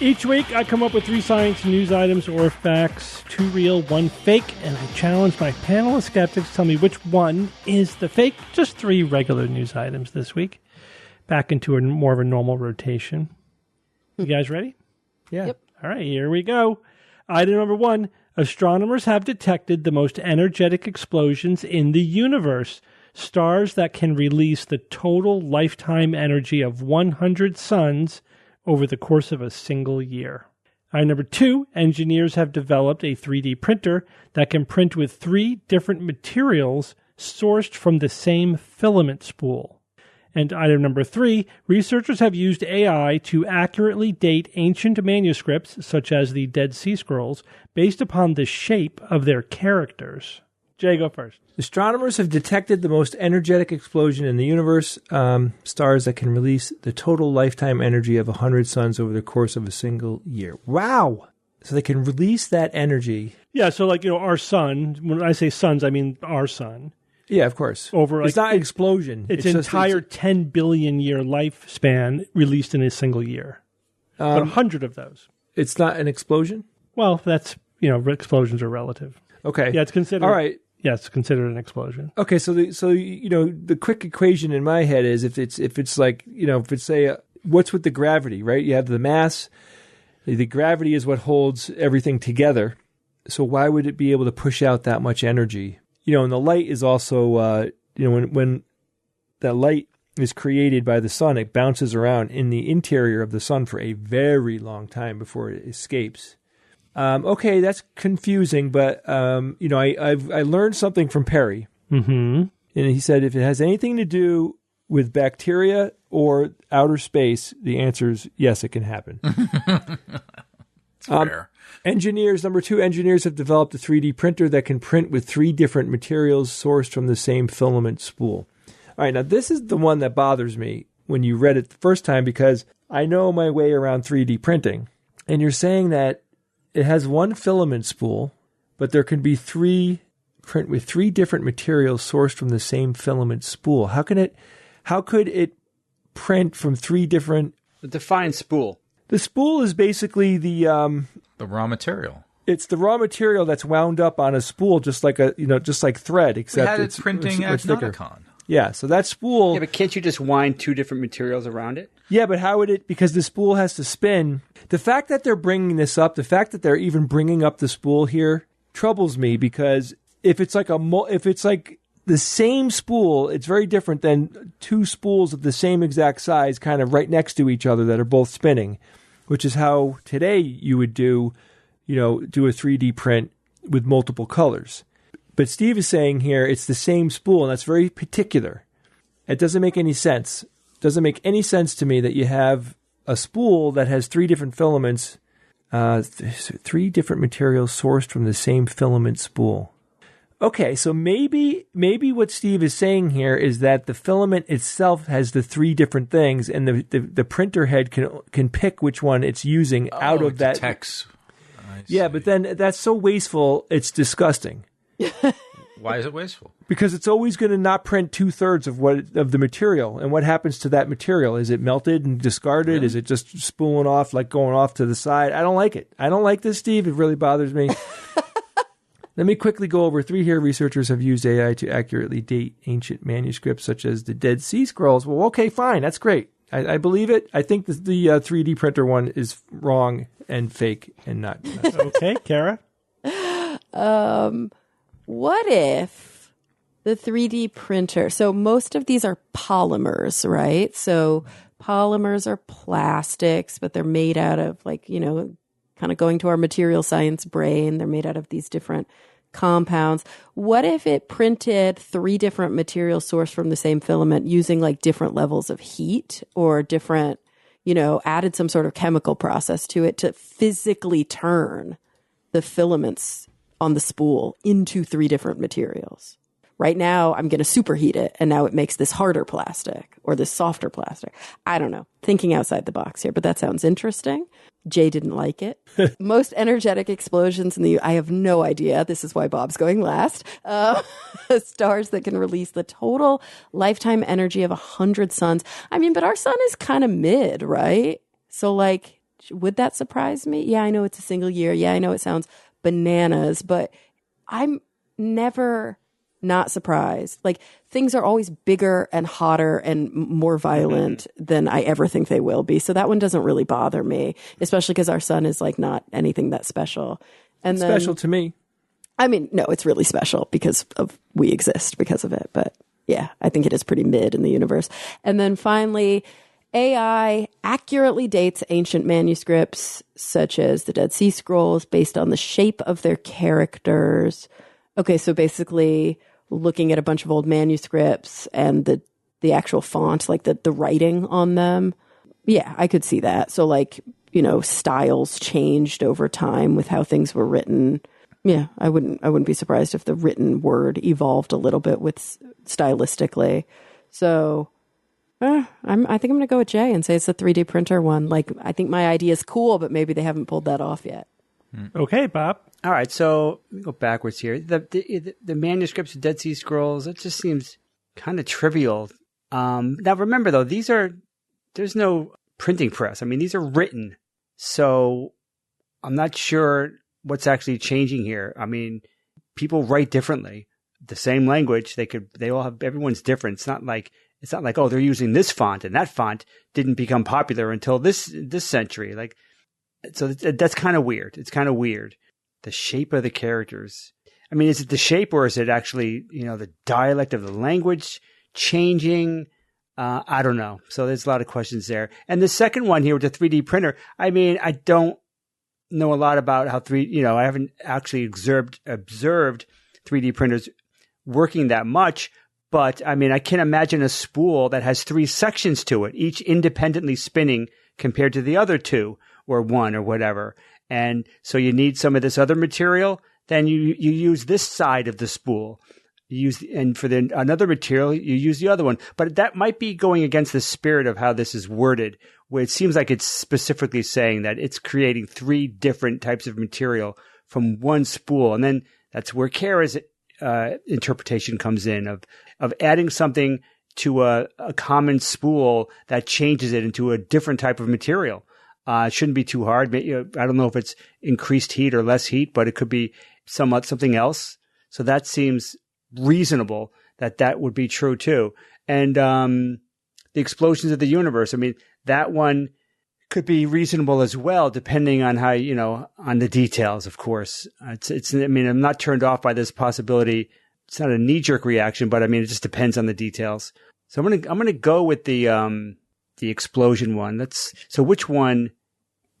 Each week, I come up with 3 science news items or facts, 2 real, 1 fake, and I challenge my panel of skeptics to tell me which one is the fake. Just 3 regular news items this week. Back into more of a normal rotation. You guys ready? Yeah. Yep. All right, here we go. Item number 1. Astronomers have detected the most energetic explosions in the universe. Stars that can release the total lifetime energy of 100 suns over the course of a single year. Item number 2, engineers have developed a 3D printer that can print with 3 different materials sourced from the same filament spool. And item number 3, researchers have used AI to accurately date ancient manuscripts, such as the Dead Sea Scrolls, based upon the shape of their characters. Jay, go first. Astronomers have detected the most energetic explosion in the universe, stars that can release the total lifetime energy of 100 suns over the course of a single year. Wow! So they can release that energy. Yeah, so our sun, when I say suns, I mean our sun. Yeah, of course. It's not an explosion. It's entire 10 billion year lifespan released in a single year. But 100 of those. It's not an explosion? Well, that's, explosions are relative. Okay. Yeah, it's considered. All right. yes, considered an explosion. Okay, so the quick equation in my head is if it's like, if it's say what's with the gravity, right? You have the mass, the gravity is what holds everything together. So why would it be able to push out that much energy? And the light is also when that light is created by the sun, it bounces around in the interior of the sun for a very long time before it escapes. Okay, that's confusing, but I learned something from Perry, and he said if it has anything to do with bacteria or outer space, the answer is yes, it can happen. It's fair. Number 2, engineers have developed a 3D printer that can print with 3 different materials sourced from the same filament spool. All right, now this is the one that bothers me when you read it the first time, because I know my way around 3D printing, and you're saying that it has one filament spool, but there can be 3 print with 3 different materials sourced from the same filament spool. How could it print from 3 different? Define spool. The spool is basically the raw material. It's the raw material that's wound up on a spool, just like thread, except we had it's it printing much at thicker. Nauticon. Yeah, so that spool. Yeah, but can't you just wind 2 different materials around it? Yeah, but how would it? Because the spool has to spin. The fact that they're bringing this up, the fact that they're even bringing up the spool here, troubles me, because if it's like the same spool, it's very different than 2 spools of the same exact size, kind of right next to each other that are both spinning, which is how today you would do a 3D print with multiple colors. But Steve is saying here it's the same spool, and that's very particular. It doesn't make any sense. It doesn't make any sense to me that you have a spool that has 3 different filaments, 3 different materials sourced from the same filament spool. Okay, so maybe what Steve is saying here is that the filament itself has the 3 different things, and the printer head can pick which one it's using out of that. Detects. Yeah, but then that's so wasteful, it's disgusting. Why is it wasteful? Because it's always going to not print 2/3 of the material. And what happens to that material? Is it melted and discarded? Really? Is it just spooling off, like going off to the side? I don't like it. I don't like this, Steve. It really bothers me. Let me quickly go over 3 here. Researchers have used AI to accurately date ancient manuscripts such as the Dead Sea Scrolls. Well, okay, fine. That's great. I believe it. I think the 3D printer one is wrong and fake and not. Okay, Kara? What if the 3D printer, so most of these are polymers, right? So polymers are plastics, but they're made out of kind of going to our material science brain. They're made out of these different compounds. What if it printed 3 different materials sourced from the same filament using like different levels of heat or different, added some sort of chemical process to it to physically turn the filaments on the spool into 3 different materials? Right now, I'm going to superheat it, and now it makes this harder plastic or this softer plastic. I don't know. Thinking outside the box here, but that sounds interesting. Jay didn't like it. Most energetic explosions I have no idea. This is why Bob's going last. Stars that can release the total lifetime energy of 100 suns. I mean, but our sun is kind of mid, right? So, would that surprise me? Yeah, I know it's a single year. Yeah, I know it sounds bananas, but I'm never not surprised. Things are always bigger and hotter and more violent than I ever think they will be. So that one doesn't really bother me, especially because our sun is not anything that special. And then, special to me. I mean, no, it's really special because we exist because of it. But yeah, I think it is pretty mid in the universe. And then finally, AI accurately dates ancient manuscripts such as the Dead Sea Scrolls based on the shape of their characters. Okay, so basically looking at a bunch of old manuscripts and the actual font, the writing on them. Yeah, I could see that. So styles changed over time with how things were written. Yeah, I wouldn't be surprised if the written word evolved a little bit with stylistically. So I think I'm going to go with Jay and say it's the 3D printer one. I think my idea is cool, but maybe they haven't pulled that off yet. Okay, Bob. All right, so let me go backwards here. The manuscripts of Dead Sea Scrolls, it just seems kind of trivial. Now remember though, there's no printing press. I mean, these are written, so I'm not sure what's actually changing here. I mean, people write differently, the same language. They all have, everyone's different. It's not like, oh, they're using this font and that font didn't become popular until this century. Like, so that's kind of weird. It's kind of weird. The shape of the characters. I mean, is it the shape or is it actually, the dialect of the language changing? I don't know. So there's a lot of questions there. And the second one here with the 3D printer, I mean, I don't know a lot about how I haven't actually observed 3D printers working that much. But I mean, I can imagine a spool that has 3 sections to it, each independently spinning compared to the other 2 or 1 or whatever. And so you need some of this other material. Then you use this side of the spool. And for another material, you use the other one. But that might be going against the spirit of how this is worded, where it seems like it's specifically saying that it's creating 3 different types of material from one spool. And then that's where Kara's interpretation comes in of adding something to a common spool that changes it into a different type of material. It shouldn't be too hard. I don't know if it's increased heat or less heat, but it could be something else. So that seems reasonable that would be true too. And the explosions of the universe, I mean, that one could be reasonable as well, depending on how, on the details, of course. I mean, I'm not turned off by this possibility. It's not a knee-jerk reaction, but I mean, it just depends on the details. So I'm going to go with the explosion one. So which one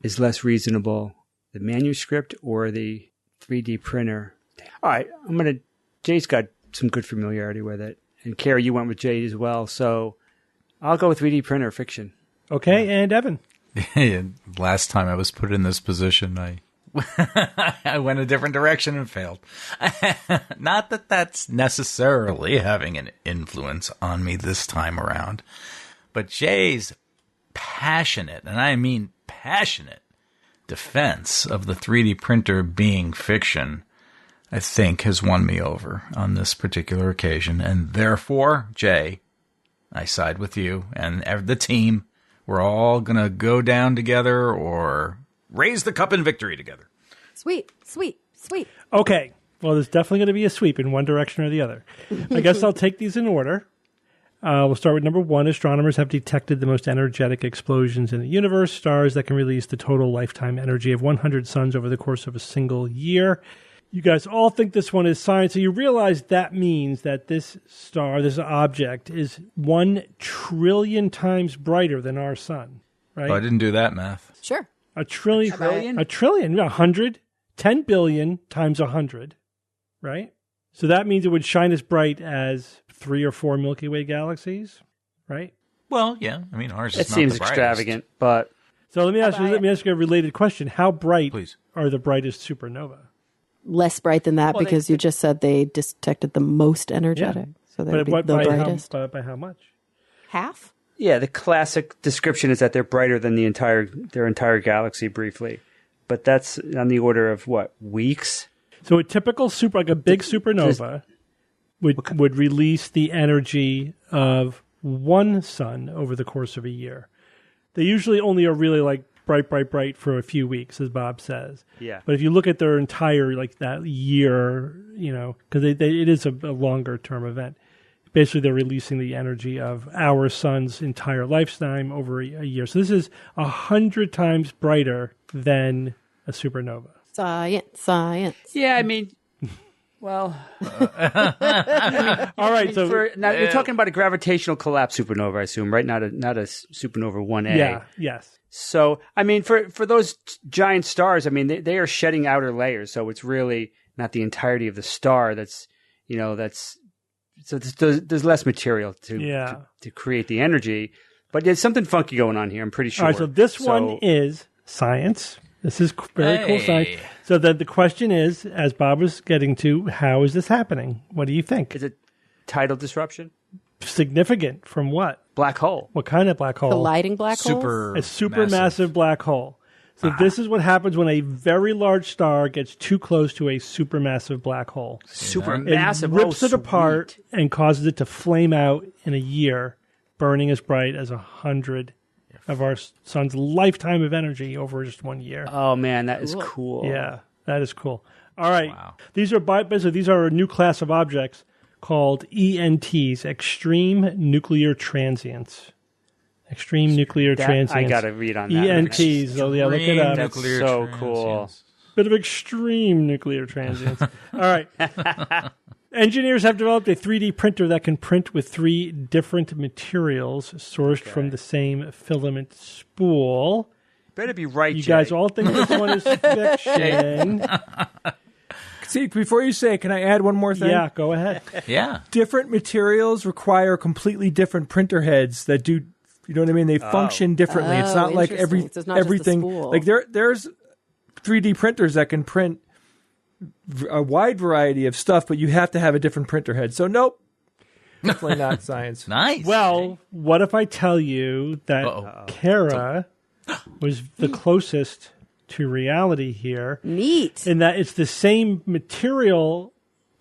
is less reasonable, the manuscript or the 3D printer? All right, Jay's got some good familiarity with it. And Carrie, you went with Jay as well. So I'll go with 3D printer fiction. Okay, and Evan. Last time I was put in this position, I went a different direction and failed. Not that that's necessarily having an influence on me this time around, but Jay's passionate, and I mean passionate, defense of the 3D printer being fiction, I think, has won me over on this particular occasion. And therefore, Jay, I side with you and the team. We're all going to go down together or raise the cup in victory together. Sweet, sweet, sweet. Okay. Well, there's definitely going to be a sweep in one direction or the other. I guess I'll take these in order. We'll start with number 1. Astronomers have detected the most energetic explosions in the universe, stars that can release the total lifetime energy of 100 suns over the course of a single year. You guys all think this one is science, so you realize that means that this star, this object, is 1 trillion times brighter than our sun, right? Oh, I didn't do that math. Sure. A trillion? A trillion, 100, 10 billion times 100, right? So that means it would shine as bright as 3 or 4 Milky Way galaxies, right? Well, yeah. I mean, ours is It not seems the brightest. extravagant, but... So let me ask you a related question. How bright Please. are the brightest supernova? Less bright than that because you just said they detected the most energetic. Yeah. So that would be the brightest. By how much? Half? Yeah, the classic description is that they're brighter than their entire galaxy briefly. But that's on the order of, what, weeks? So a typical like a big supernova would release the energy of 1 sun over the course of a year. They usually only are really like bright for a few weeks, as Bob says. Yeah. But if you look at their entire, like that year, because it is a longer term event, basically they're releasing the energy of our sun's entire lifetime over a year. So this is 100 times brighter than a supernova. Science. Yeah, I mean, well... All right, so... Now, you're talking about a gravitational collapse supernova, I assume, right? Not a supernova 1A. Yeah, yes. So, I mean, for those giant stars, I mean, they are shedding outer layers, so it's really not the entirety of the star that's so there's less material to create the energy. But there's something funky going on here, I'm pretty sure. All right, so this one is science. This is very cool science. So the question is, as Bob was getting to, how is this happening? What do you think? Is it tidal disruption? Significant from what? Black hole. What kind of black hole? Colliding black holes? A supermassive black hole. So this is what happens when a very large star gets too close to a supermassive black hole. Supermassive. It rips it apart and causes it to flame out in a year, burning as bright as 100 of our sun's lifetime of energy over just 1 year. Oh man, that is cool. Yeah, that is cool. All right, these are a new class of objects called ENTs, extreme nuclear transients. Extreme nuclear transients. I got to read on that. ENTs. Oh, yeah, look it up. That's so cool. Bit of extreme nuclear transients. All right. Engineers have developed a 3D printer that can print with 3 different materials sourced from the same filament spool. Better be right, You Jay. guys all think this one is fiction. See, before you say, can I add one more thing? Yeah, go ahead. Yeah. Different materials require completely different printer heads that do, you know what I mean? They function differently. It's not like interesting. So it's not just the everything. spool. Like there's 3D printers that can print a wide variety of stuff, but you have to have a different printer head. So nope, definitely not science. Nice. Well, what if I tell you that Kara was the closest to reality here? Neat. In that it's the same material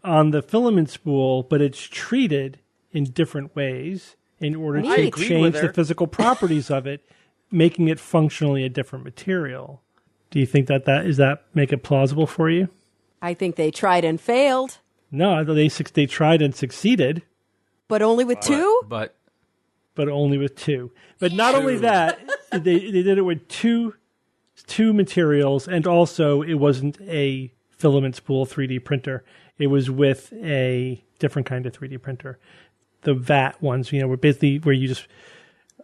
on the filament spool, but it's treated in different ways in order I to agree change with her. the physical properties of it, making it functionally a different material. Do you think does that make it plausible for you? I think they tried and failed, No, they tried and succeeded, but only with 2? But but only with 2. But not only that, they did it with two materials, and also it wasn't a filament spool 3D printer. It was with a different kind of 3D printer. The VAT ones, were basically where you just...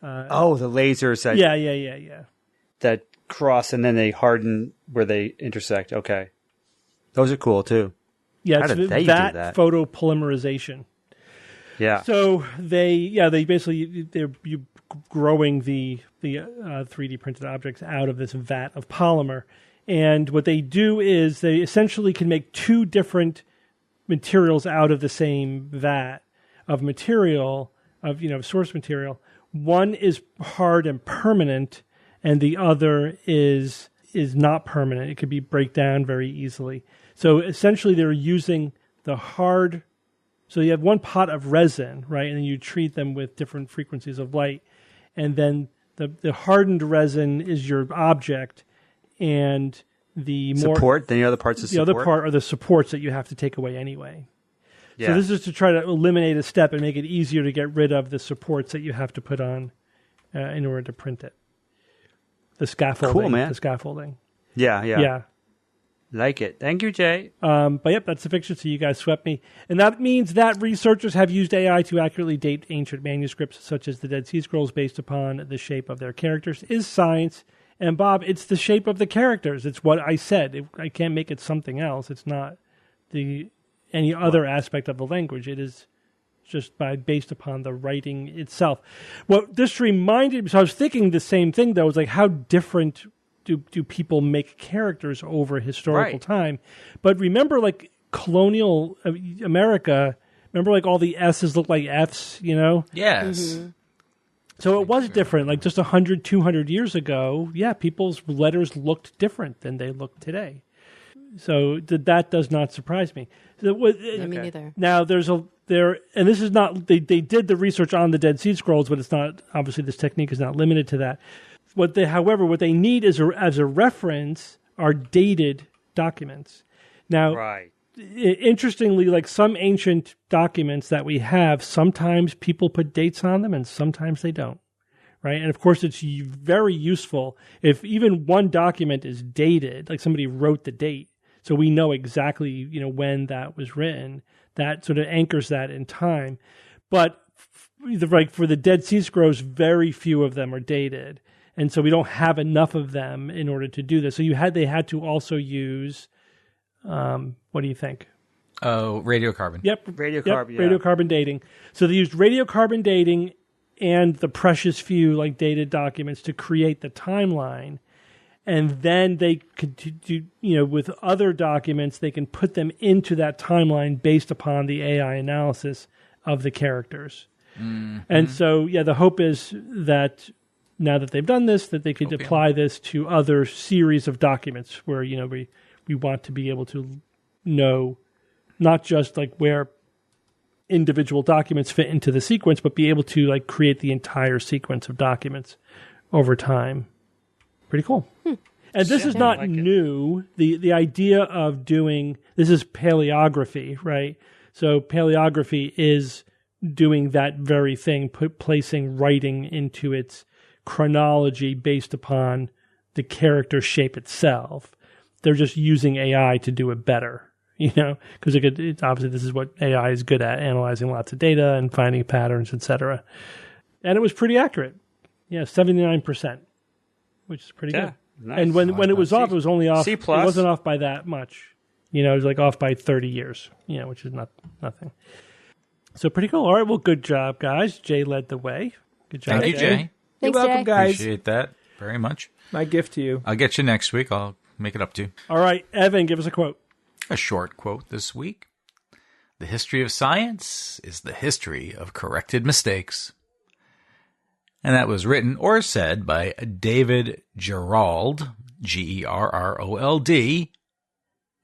the lasers that, Yeah. that cross and then they harden where they intersect. Okay. Those are cool, too. Yeah, How it's did they do VAT that? photopolymerization. Yeah. So they basically they're growing the 3D printed objects out of this vat of polymer, and what they do is they essentially can make 2 different materials out of the same vat of material of source material. One is hard and permanent, and the other is not permanent. It could be break down very easily. So essentially, they're using the hard. So you have one pot of resin, right, and then you treat them with different frequencies of light, and then the hardened resin is your object, and the more Support? Then the other parts of the support? other part are the supports that you have to take away anyway. Yeah. So this is to try to eliminate a step and make it easier to get rid of the supports that you have to put on in order to print it. The scaffolding. Cool, man. The scaffolding. Yeah. Like it. Thank you, Jay. But yep, that's the fiction, so you guys swept me. And that means that researchers have used AI to accurately date ancient manuscripts, such as the Dead Sea Scrolls, based upon the shape of their characters, is science. And Bob, it's the shape of the characters. It's what I said. I can't make it something else. It's not any other aspect of the language. It is just based upon the writing itself. What this reminded me, so I was thinking the same thing, though, was like how different do people make characters over historical time. But remember, like, colonial America, remember, like, all the S's look like F's, yes. Mm-hmm. So it was different. Like, just 100, 200 years ago, people's letters looked different than they look today. So that does not surprise me. Me neither. Now, and this is not, they did the research on the Dead Sea Scrolls, but it's not, obviously this technique is not limited to that. However, what they need as a reference are dated documents. Now, interestingly, like some ancient documents that we have, sometimes people put dates on them and sometimes they don't, right? And of course, it's very useful if even one document is dated, like somebody wrote the date, so we know exactly, when that was written. That sort of anchors that in time. But for the Dead Sea Scrolls, very few of them are dated. And so we don't have enough of them in order to do this. So they had to also use, what do you think? Oh, radiocarbon. Radiocarbon, radiocarbon dating. So they used radiocarbon dating and the precious few like dated documents to create the timeline. And then they could do, with other documents, they can put them into that timeline based upon the AI analysis of the characters. Mm-hmm. And so, the hope is that now that they've done this, that they could apply this to other series of documents where, we want to be able to know not just like where individual documents fit into the sequence, but be able to like create the entire sequence of documents over time. Pretty cool. And this is not new. The idea of doing, this is paleography, right? So paleography is doing that very thing, placing writing into its chronology based upon the character shape itself. They're just using AI to do it better, because it's obviously this is what AI is good at, analyzing lots of data and finding patterns, etc. And it was pretty accurate. 79%, which is pretty good. Nice. And when it was off, it was only off. C+. It wasn't off by that much. It was like off by 30 years, which is nothing. So pretty cool. All right, well, good job, guys. Jay led the way. Good job. Thank you, Jay. You're Thanks, welcome, Jay. guys. Appreciate that very much. My gift to you. I'll get you next week. I'll make it up to you. All right, Evan, give us a quote. A short quote this week. The history of science is the history of corrected mistakes. And that was written or said by David Gerrold, Gerrold,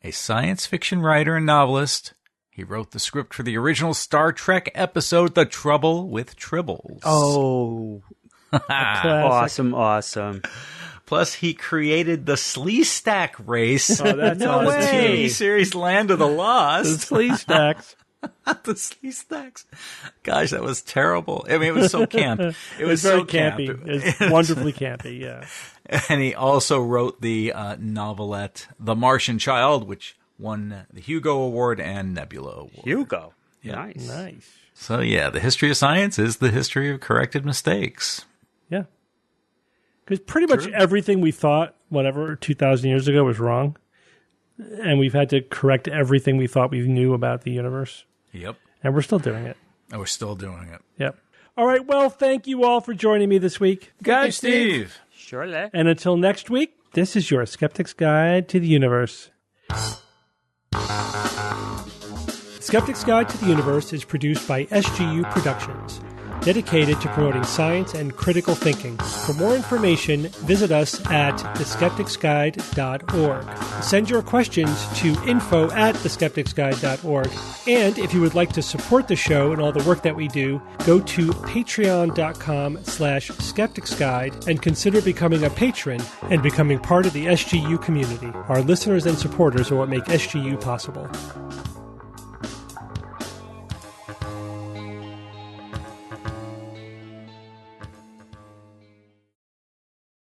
a science fiction writer and novelist. He wrote the script for the original Star Trek episode, The Trouble with Tribbles. Oh, awesome. Plus, he created the Sleestack race. Oh, that's no awesome. TV series Land of the Lost. The Sleestacks. The Sleestacks. Gosh, that was terrible. I mean, it was so camp. It was very so camp. campy. It was wonderfully campy, yeah. And he also wrote the novelette The Martian Child, which won the Hugo Award and Nebula Award. Hugo. Yeah. Nice. So, yeah, the history of science is the history of corrected mistakes. Yeah. Because pretty much everything we thought, 2,000 years ago was wrong. And we've had to correct everything we thought we knew about the universe. Yep. And we're still doing it. And we're still doing it. Yep. All right, well, thank you all for joining me this week. Hey, Steve. Surely. And until next week, this is your Skeptic's Guide to the Universe. Skeptic's Guide to the Universe is produced by SGU Productions, dedicated to promoting science and critical thinking. For more information, visit us at theskepticsguide.org. Send your questions to info@theskepticsguide.org. And if you would like to support the show and all the work that we do, go to patreon.com/skepticsguide and consider becoming a patron and becoming part of the SGU community. Our listeners and supporters are what make SGU possible.